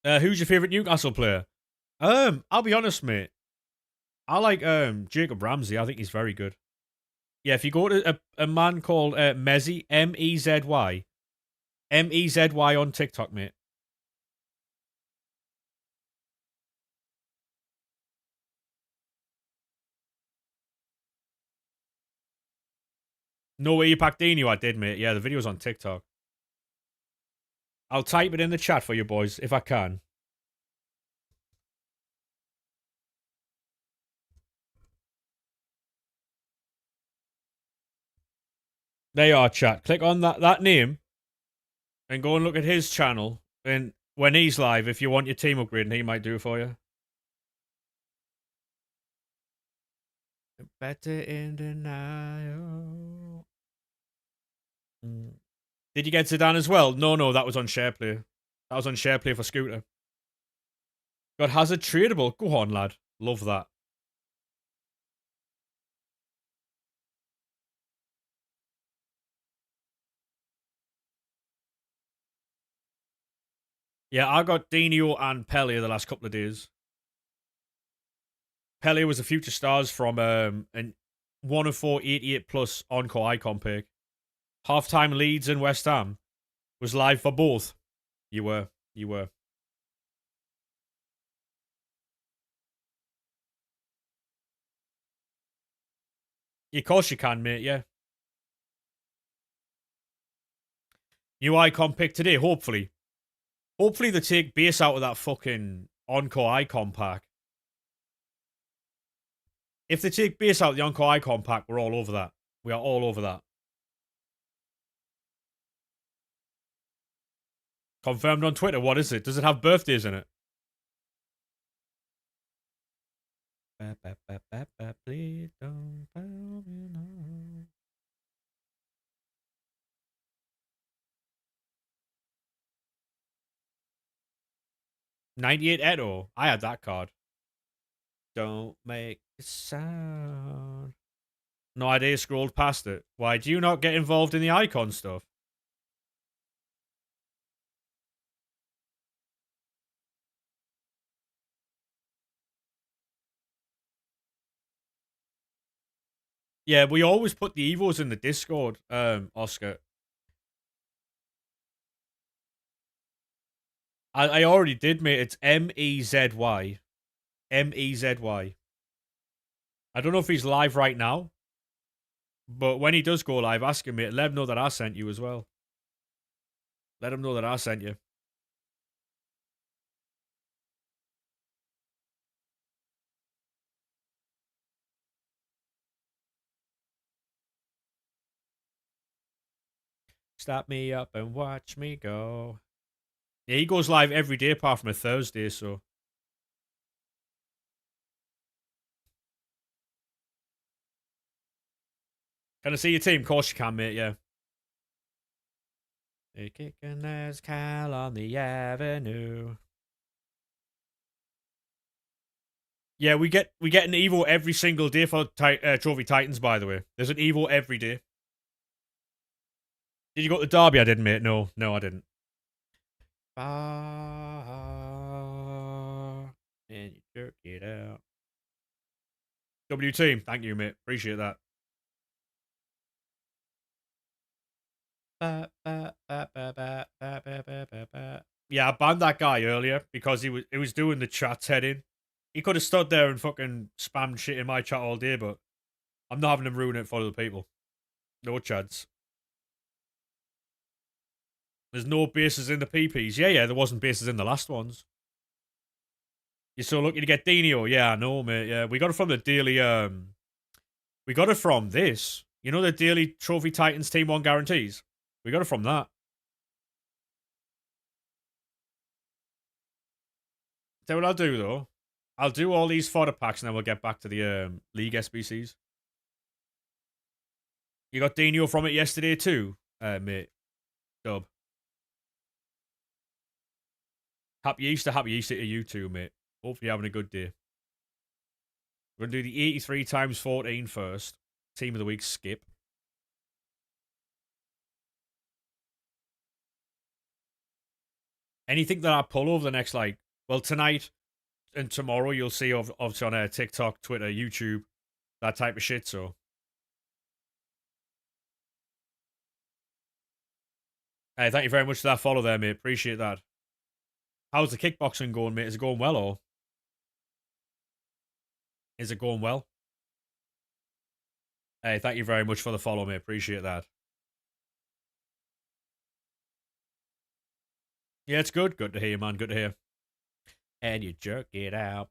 Who's your favourite Newcastle player? I'll be honest, mate. I like Jacob Ramsey. I think he's very good. Yeah, if you go to a man called Mezzy, Mezzy, Mezzy on TikTok, mate. No way you packed Dino, I did, mate. Yeah, the video's on TikTok. I'll type it in the chat for you boys, if I can. They are, chat. Click on that name and go and look at his channel. And when he's live, if you want your team upgrading, he might do it for you. Better in denial. Did you get Zidane as well? No, that was on SharePlay. That was on SharePlay for Scooter. Got Hazard tradable. Go on, lad. Love that. Yeah, I got Dino and Pele the last couple of days. Pele was a Future Stars from an 1 of 4 88 plus encore icon pick. Halftime Leeds and West Ham was live for both. You were. You were. Of course you can, mate, yeah. New icon pick today, hopefully. Hopefully they take base out of that fucking encore icon pack. If they take base out of the encore icon pack, we're all over that. We are all over that. Confirmed on Twitter. What is it? Does it have birthdays in it? Please don't tell me no. 98 Edo. I had that card. Don't make a sound. No idea, scrolled past it. Why do you not get involved in the icon stuff? Yeah, we always put the Evos in the Discord, Oscar. I already did, mate. It's Mezzy. Mezzy. I don't know if he's live right now, but when he does go live, ask him, mate. Let him know that I sent you as well. Let him know that I sent you. Stop me up and watch me go. Yeah, he goes live every day apart from a Thursday, so. Can I see your team? Of course you can, mate, yeah. They're kicking there's Cal on the avenue. Yeah, we get an Evo every single day for Trophy Titans, by the way. There's an Evo every day. Did you go to Derby? I didn't, mate. No, I didn't. And you jerk it out. W team, thank you, mate. Appreciate that. Yeah, I banned that guy earlier because he was doing the chat heading. He could have stood there and fucking spammed shit in my chat all day, but I'm not having him ruin it for other people. No chance. There's no bases in the PPs. Yeah, there wasn't bases in the last ones. You're so lucky to get Dino. Yeah, I know, mate. Yeah, we got it from the daily. We got it from this. You know the daily Trophy Titans Team 1 guarantees? We got it from that. Tell what I'll do, though. I'll do all these fodder packs and then we'll get back to the League SBCs. You got Dino from it yesterday, too, mate. Dub. Happy Easter to you too, mate. Hopefully you're having a good day. We're going to do the 83 times 14 first. Team of the week, skip. Anything that I pull over the next, tonight and tomorrow, you'll see obviously on TikTok, Twitter, YouTube, that type of shit, so. Hey, thank you very much for that follow there, mate. Appreciate that. How's the kickboxing going, mate? Is it going well, or? Is it going well? Hey, thank you very much for the follow, mate. Appreciate that. Yeah, it's good. Good to hear, man. Good to hear. And you jerk it out.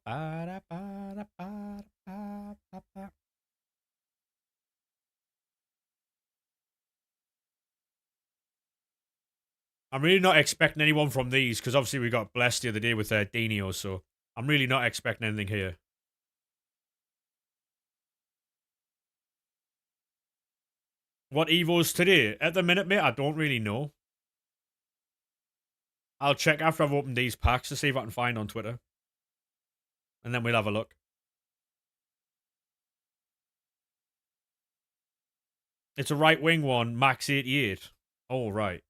I'm really not expecting anyone from these because obviously we got blessed the other day with Dino, so I'm really not expecting anything here. What Evo's today? At the minute, mate, I don't really know. I'll check after I've opened these packs to see if I can find on Twitter. And then we'll have a look. It's a right wing one, max 88. Oh, right.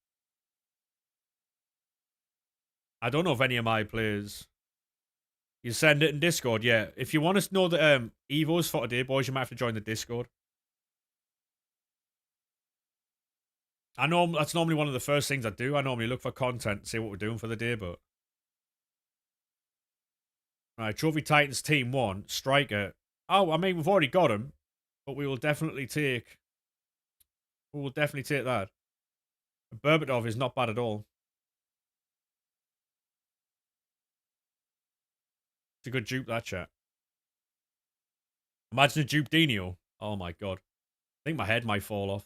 I don't know if any of my players. You send it in Discord, yeah. If you want to know the Evos for today, boys, you might have to join the Discord. I know that's normally one of the first things I do. I normally look for content, see what we're doing for the day, but. Right, Trophy Titans Team 1, striker. Oh, I mean, we've already got him, but we will definitely take. We will definitely take that. Berbatov is not bad at all. It's a good dupe, that chat. Imagine a dupe Dino. Oh my god. I think my head might fall off.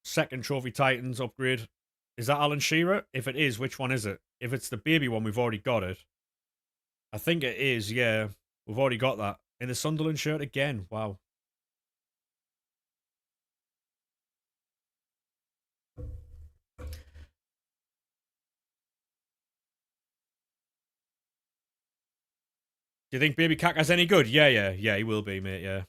Second Trophy Titans upgrade. Is that Alan Shearer? If it is, which one is it? If it's the baby one, we've already got it. I think it is, yeah. We've already got that. In the Sunderland shirt again. Wow. Do you think Baby Kaka's any good? Yeah, he will be, mate, yeah.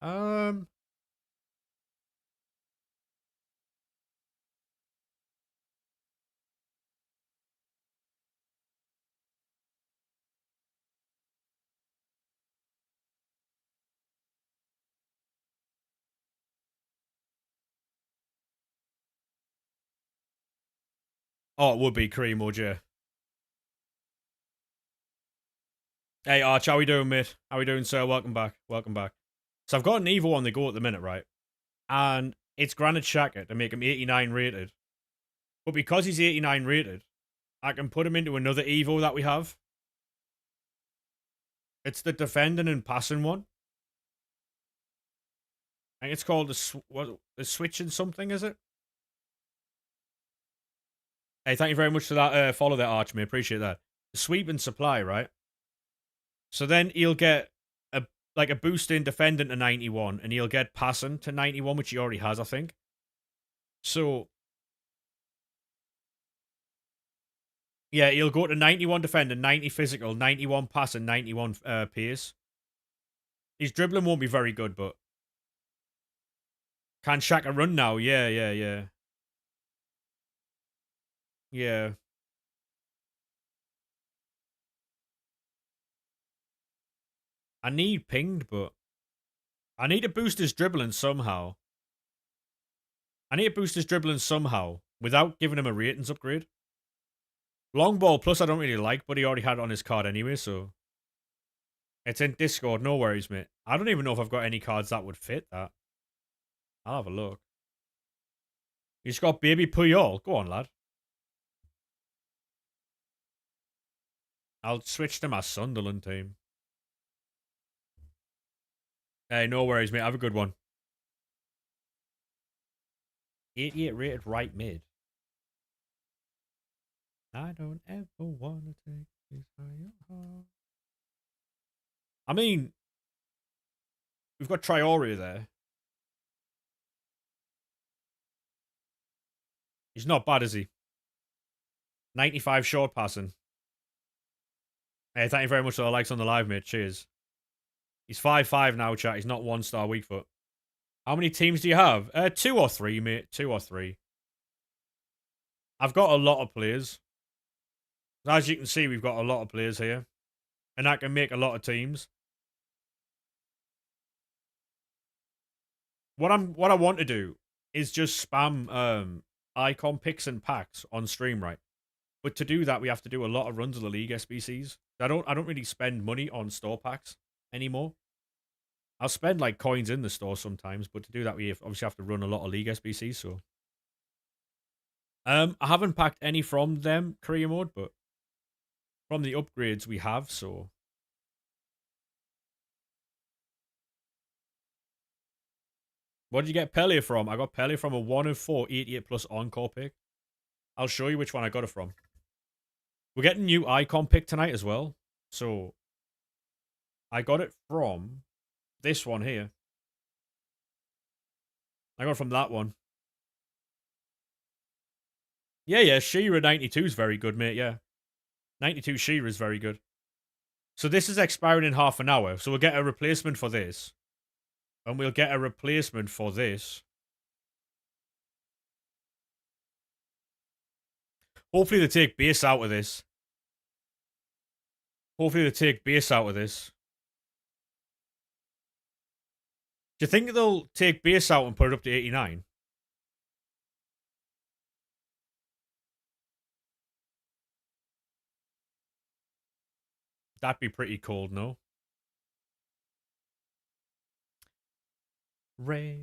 Um. Oh, it would be cream or yeah. Hey, Arch, how we doing, mate? How we doing, sir? Welcome back. Welcome back. So I've got an Evo on the go at the minute, right? And it's Granite Xhaka to make him 89 rated. But because he's 89 rated, I can put him into another Evo that we have. It's the defending and passing one. I think it's called the switching something, is it? Hey, thank you very much for that follow there, Arch, mate. Appreciate that. The sweep and supply, right? So then he'll get a like a boost in defending to 91, and he'll get passing to 91, which he already has, I think. So yeah, he'll go to 91 defending, 90 physical, 91 passing, 91 pace. His dribbling won't be very good, but can Shaka run now? Yeah, yeah, yeah. Yeah. I need pinged, but I need to boost his dribbling somehow. I need to boost his dribbling somehow without giving him a ratings upgrade. Long ball plus I don't really like, but he already had it on his card anyway, so it's in Discord. No worries, mate. I don't even know if I've got any cards that would fit that. I'll have a look. He's got Baby Puyol. Go on, lad. I'll switch to my Sunderland team. Hey, no worries, mate. Have a good one. 88 rated right mid. I don't ever want to take this higher. I mean, we've got Traore there. He's not bad, is he? 95 short passing. Hey, thank you very much for the likes on the live, mate. Cheers. He's 5'5 now, chat. He's not 1-star weak foot. How many teams do you have? 2 or 3, mate. 2 or 3. I've got a lot of players. As you can see, we've got a lot of players here. And that can make a lot of teams. What I want to do is just spam icon picks and packs on stream, right? But to do that, we have to do a lot of runs of the league SBCs. I don't really spend money on store packs anymore. I'll spend like coins in the store sometimes, but to do that, we obviously have to run a lot of league SBCs. So, I haven't packed any from them career mode, but from the upgrades we have. So, what did you get Pele from? I got Pele from a 1 of 4 88 plus encore pick. I'll show you which one I got it from. We're getting new icon pick tonight as well. So, I got it from this one here. I got it from that one. Yeah, Shearer 92 is very good, mate. Yeah. 92 Shearer is very good. So this is expiring in half an hour. So we'll get a replacement for this. And we'll get a replacement for this. Hopefully they take base out of this. Hopefully they take base out of this. Do you think they'll take base out and put it up to 89? That'd be pretty cold, no? Ray.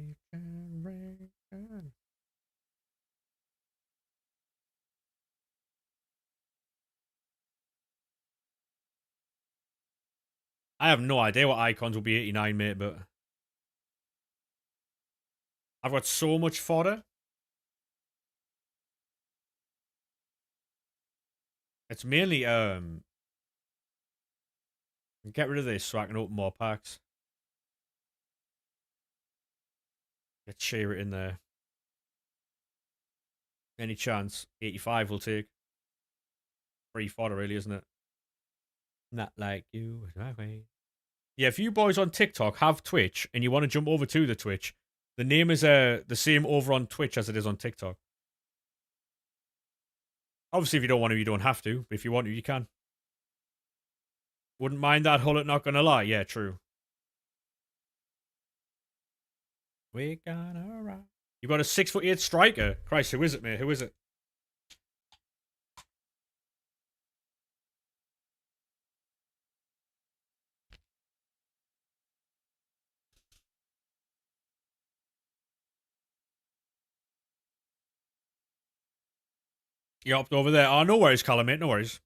I have no idea what icons will be 89, mate, but I've got so much fodder. It's mainly get rid of this so I can open more packs. Let's share it in there. Any chance? 85 will take. Free fodder, really, isn't it? Not like you, my way. Yeah, if you boys on TikTok have Twitch and you want to jump over to the Twitch, the name is the same over on Twitch as it is on TikTok. Obviously, if you don't want to, you don't have to. But if you want to, you can. Wouldn't mind that Hullet, not gonna lie. Yeah, true. We're gonna ride. You got a 6'8" striker. Christ, who is it, mate? Who is it? You hopped over there. Oh, no worries, Callum, mate. No worries.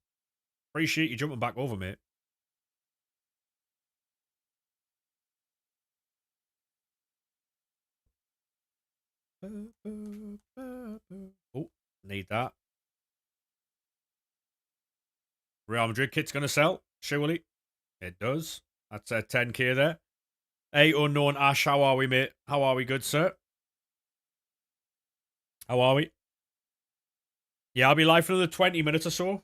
Appreciate you jumping back over, mate. Oh, need that. Real Madrid kit's gonna sell, surely. It does. That's a 10k there. Hey, unknown Ash, how are we, mate? How are we, good sir? How are we? Yeah, I'll be live for another 20 minutes or so.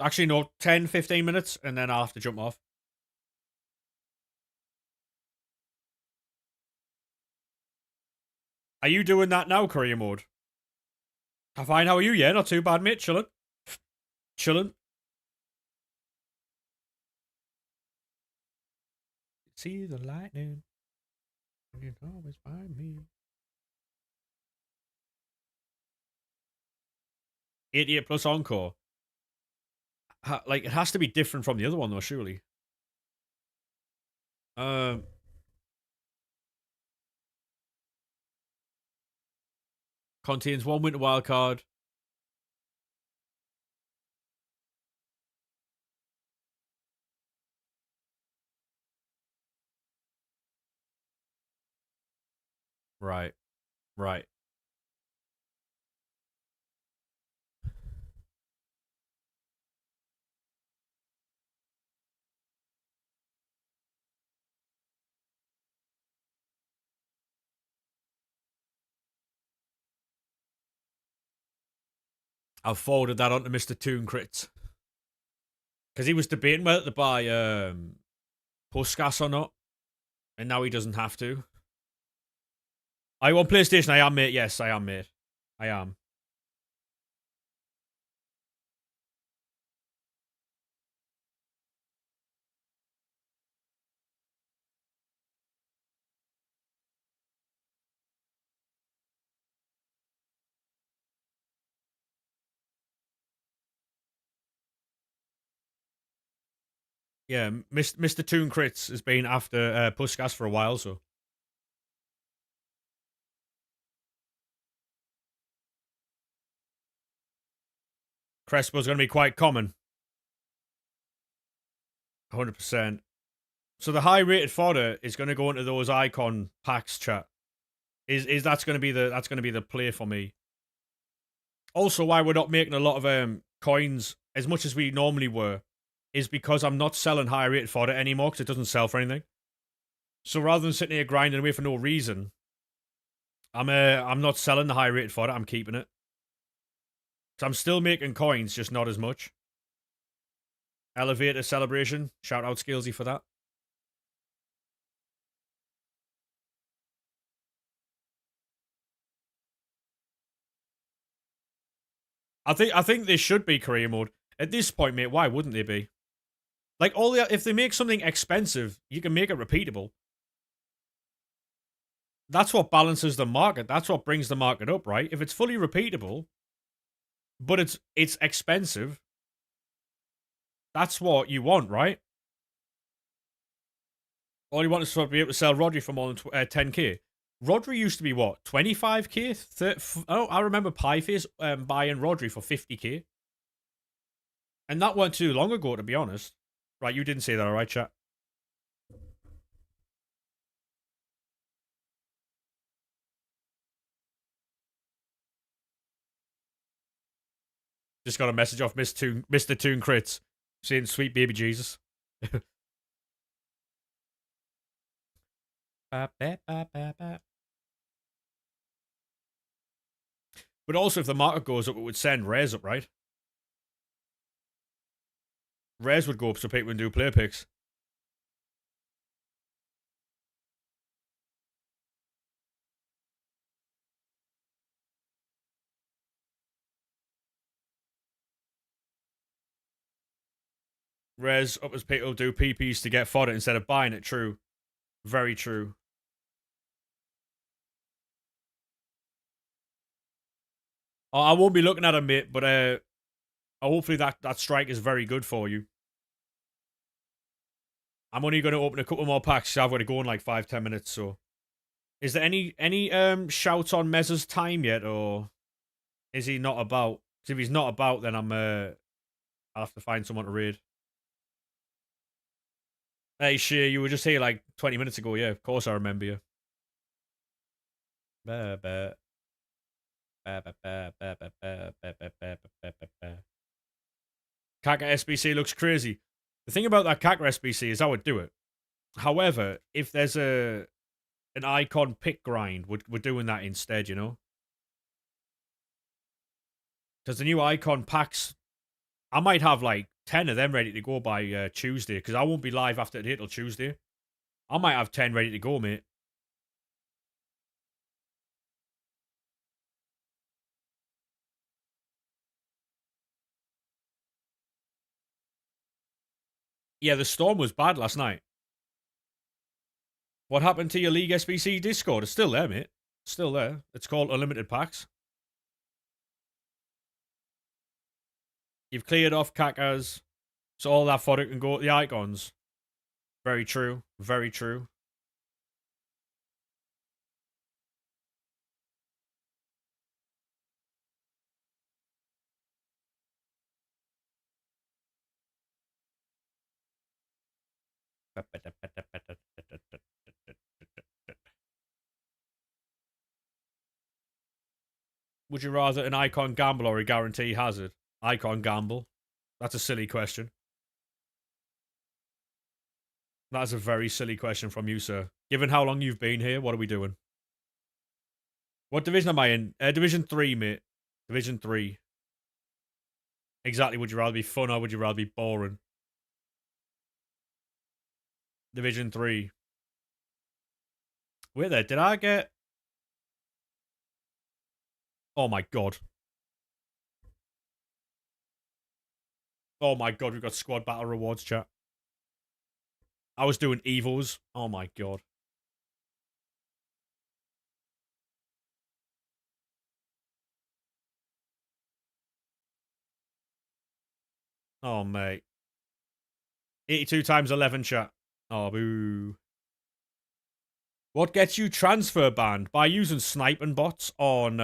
Actually, no, 10, 15 minutes, and then I'll have to jump off. Are you doing that now, career mode? I'm fine, how are you? Yeah, not too bad, mate. Chilling. Chilling. See the lightning. You can always find me. 88 plus encore. Like, it has to be different from the other one, though, surely. Contains one winter wildcard. Right. Right. I've forwarded that on to Mr. Toon Crits. Because he was debating whether to buy Puskas or not. And now he doesn't have to. I want PlayStation. I am, mate. Yes, I am, mate. I am. Yeah, Mr. Toon Crits has been after Puskas for a while, so. Crespo's going to be quite common. 100%. So the high rated fodder is going to go into those icon packs, chat. Is that's going to be the play for me. Also, why we're not making a lot of coins as much as we normally were is because I'm not selling high rated fodder anymore because it doesn't sell for anything. So rather than sitting here grinding away for no reason, I'm not selling the high rated fodder. I'm keeping it. So I'm still making coins, just not as much. Elevator celebration. Shout out Skillsy for that. I think this should be career mode. At this point, mate, why wouldn't they be? Like if they make something expensive, you can make it repeatable. That's what balances the market. That's what brings the market up, right? If it's fully repeatable, but it's expensive, that's what you want, right? All you want is to be able to sell Rodri for more than 10k. Rodri used to be what, 25k? Oh, I remember Pieface buying Rodri for 50k. And that weren't too long ago, to be honest. Right, you didn't say that, alright, chat? Just got a message off Mr. Toon Crits saying sweet baby Jesus. But also, if the market goes up, it would send rares up, right? Rares would go up so people can do player picks. Rares up as people do PPs to get fodder instead of buying it. True. Very true. I won't be looking at them, mate, but hopefully that strike is very good for you. I'm only going to open a couple more packs, so I've got to go in like 5-10 minutes, so. Is there any shouts on Mezza's time yet, or is he not about? 'Cause if he's not about, then I'll have to find someone to raid. Hey, Shea, you were just here like 20 minutes ago. Yeah, of course I remember you. Kaka SBC looks crazy. The thing about that Kaka SBC is I would do it. However, if there's an icon pick grind, we're doing that instead, you know? Because the new icon packs, I might have like 10 of them ready to go by Tuesday, because I won't be live after today till Tuesday. I might have 10 ready to go, mate. Yeah, the storm was bad last night. What happened to your League SBC Discord? It's still there, mate. Still there. It's called Unlimited Packs. You've cleared off Kakas, so all that fodder can go to the icons. Very true. Very true. Would you rather an icon gamble or a guarantee hazard? Icon gamble. That's a silly question. That's a very silly question from you, sir. Given how long you've been here, what are we doing? What division am I in? Division 3, mate. Division 3. Exactly. Would you rather be fun or would you rather be boring? Division 3. Wait there. Did I get... Oh my god. Oh my god, we've got squad battle rewards, chat. I was doing evils. Oh my god. Oh, mate. 82 times 11, chat. Oh, boo. What gets you transfer banned? By using sniping bots on,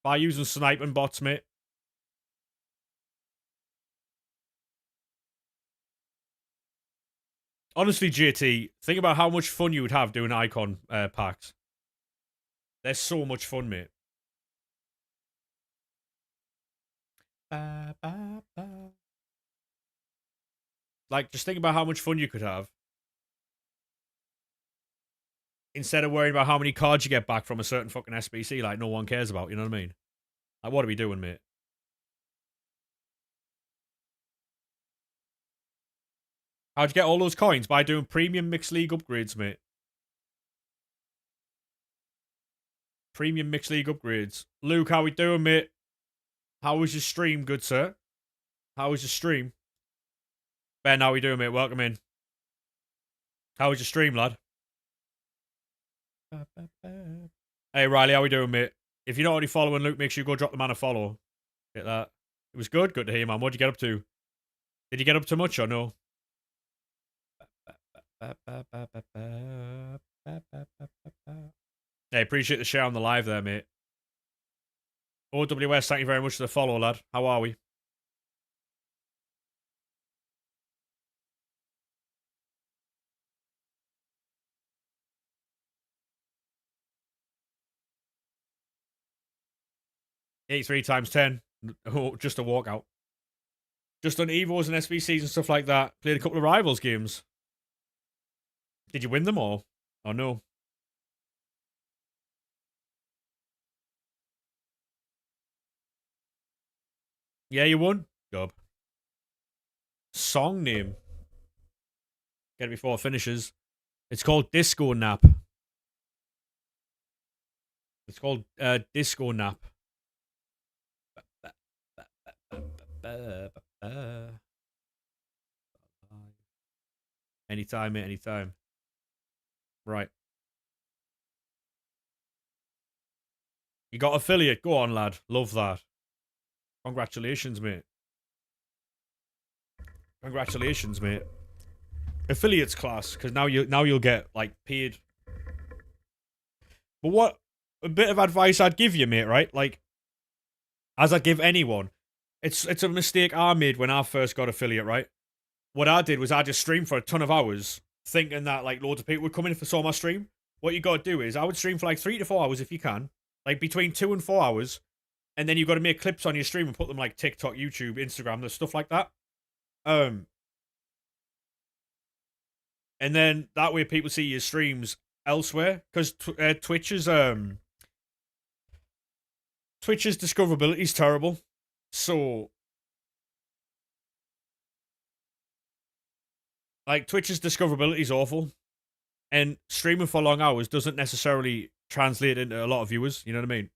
By using sniping bots, mate. Honestly, JT, think about how much fun you would have doing icon packs. They're so much fun, mate. Like, just think about how much fun you could have. Instead of worrying about how many cards you get back from a certain fucking SBC, like, no one cares about, you know what I mean? Like, what are we doing, mate? How'd you get all those coins? By doing premium mixed league upgrades, mate. Premium mixed league upgrades. Luke, how we doing, mate? How was your stream, good sir? How was your stream? Ben, how we doing, mate? Welcome in. How was your stream, lad? Hey, Riley, how we doing, mate? If you're not already following Luke, make sure you go drop the man a follow. Get that. It was good. Good to hear, man. What'd you get up to? Did you get up to much or no? Hey, appreciate the share on the live there, mate. OWS, thank you very much for the follow, lad. How are we? Eight 3 times 10. Oh, just a walkout. Just on Evos and SVCs and stuff like that. Played a couple of Rivals games. Did you win them all? Oh, no. Yeah, you won? Dub. song name. Get it before it finishes. It's called Disco Nap. It's called Disco Nap. Anytime, mate, anytime. Right. You got affiliate. Go on, lad. Love that. Congratulations, mate. Congratulations, mate. Affiliates class, because now you'll get like paid. But what a bit of advice I'd give you, mate, right? Like, as I give anyone, it's a mistake I made when I first got affiliate, right? What I did was I just streamed for a ton of hours, thinking that like loads of people would come in for saw my stream. What you got to do is I would stream for like 3 to 4 hours if you can, like between 2 and 4 hours, and then you got to make clips on your stream and put them like TikTok, YouTube, Instagram, there's stuff like that. And then that way people see your streams elsewhere, because Twitch's discoverability is terrible. So, like, Twitch's discoverability is awful, and streaming for long hours doesn't necessarily translate into a lot of viewers. You know what I mean?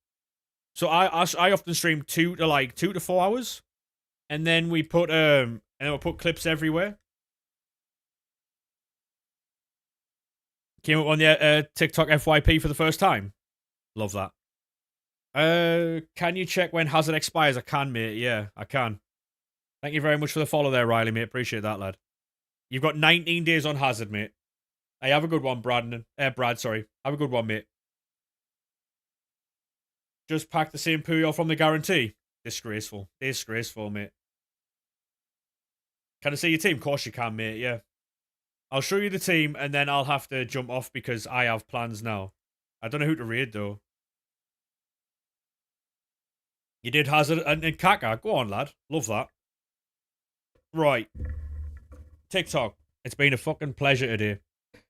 So I often stream 2 to 4 hours, and then we put clips everywhere. Came up on the TikTok FYP for the first time. Love that. Can you check when Hazard expires? I can, mate. Yeah, I can. Thank you very much for the follow there, Riley, mate. Appreciate that, lad. You've got 19 days on Hazard, mate. Hey, have a good one, Brad, sorry. Have a good one, mate. Just pack the same Puyo from the guarantee. Disgraceful. Disgraceful, mate. Can I see your team? Of course you can, mate, yeah. I'll show you the team, and then I'll have to jump off because I have plans now. I don't know who to raid, though. You did Hazard and Kaka. Go on, lad. Love that. Right. TikTok. It's been a fucking pleasure today.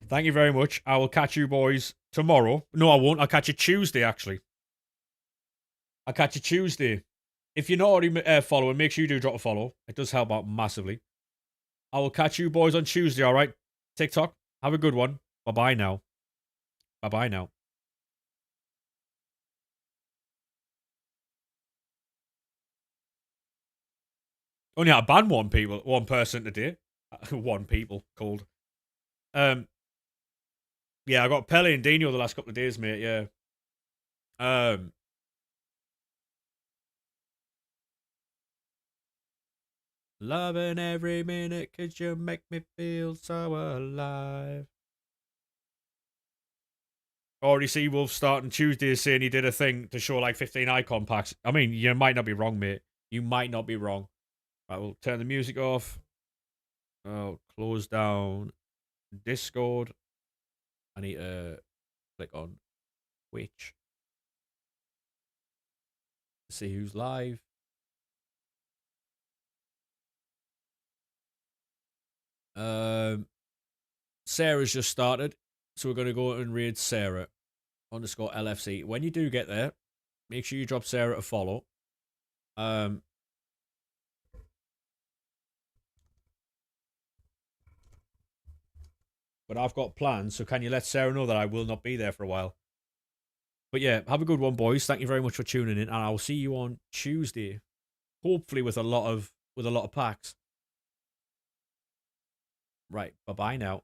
Thank you very much. I will catch you boys tomorrow. No, I won't. I'll catch you Tuesday, actually. I'll catch you Tuesday. If you're not already following, make sure you do drop a follow. It does help out massively. I will catch you boys on Tuesday, alright? TikTok. Have a good one. Bye-bye now. Bye-bye now. Only I banned one person today. One people called. Yeah, I got Pele and Dino the last couple of days, mate, yeah. Loving every minute, 'cause you make me feel so alive. Already see Wolf starting Tuesday saying he did a thing to show like 15 icon packs. I mean, you might not be wrong, mate. You might not be wrong. Right, we'll turn the music off. Oh, close down Discord. I need to click on Twitch to see who's live. Sarah's just started, so we're going to go and raid Sarah _ LFC. When you do get there, make sure you drop Sarah a follow. But I've got plans, so can you let Sarah know that I will not be there for a while? But yeah, have a good one, boys. Thank you very much for tuning in, and I will see you on Tuesday, hopefully with a lot of packs. Right, bye bye now.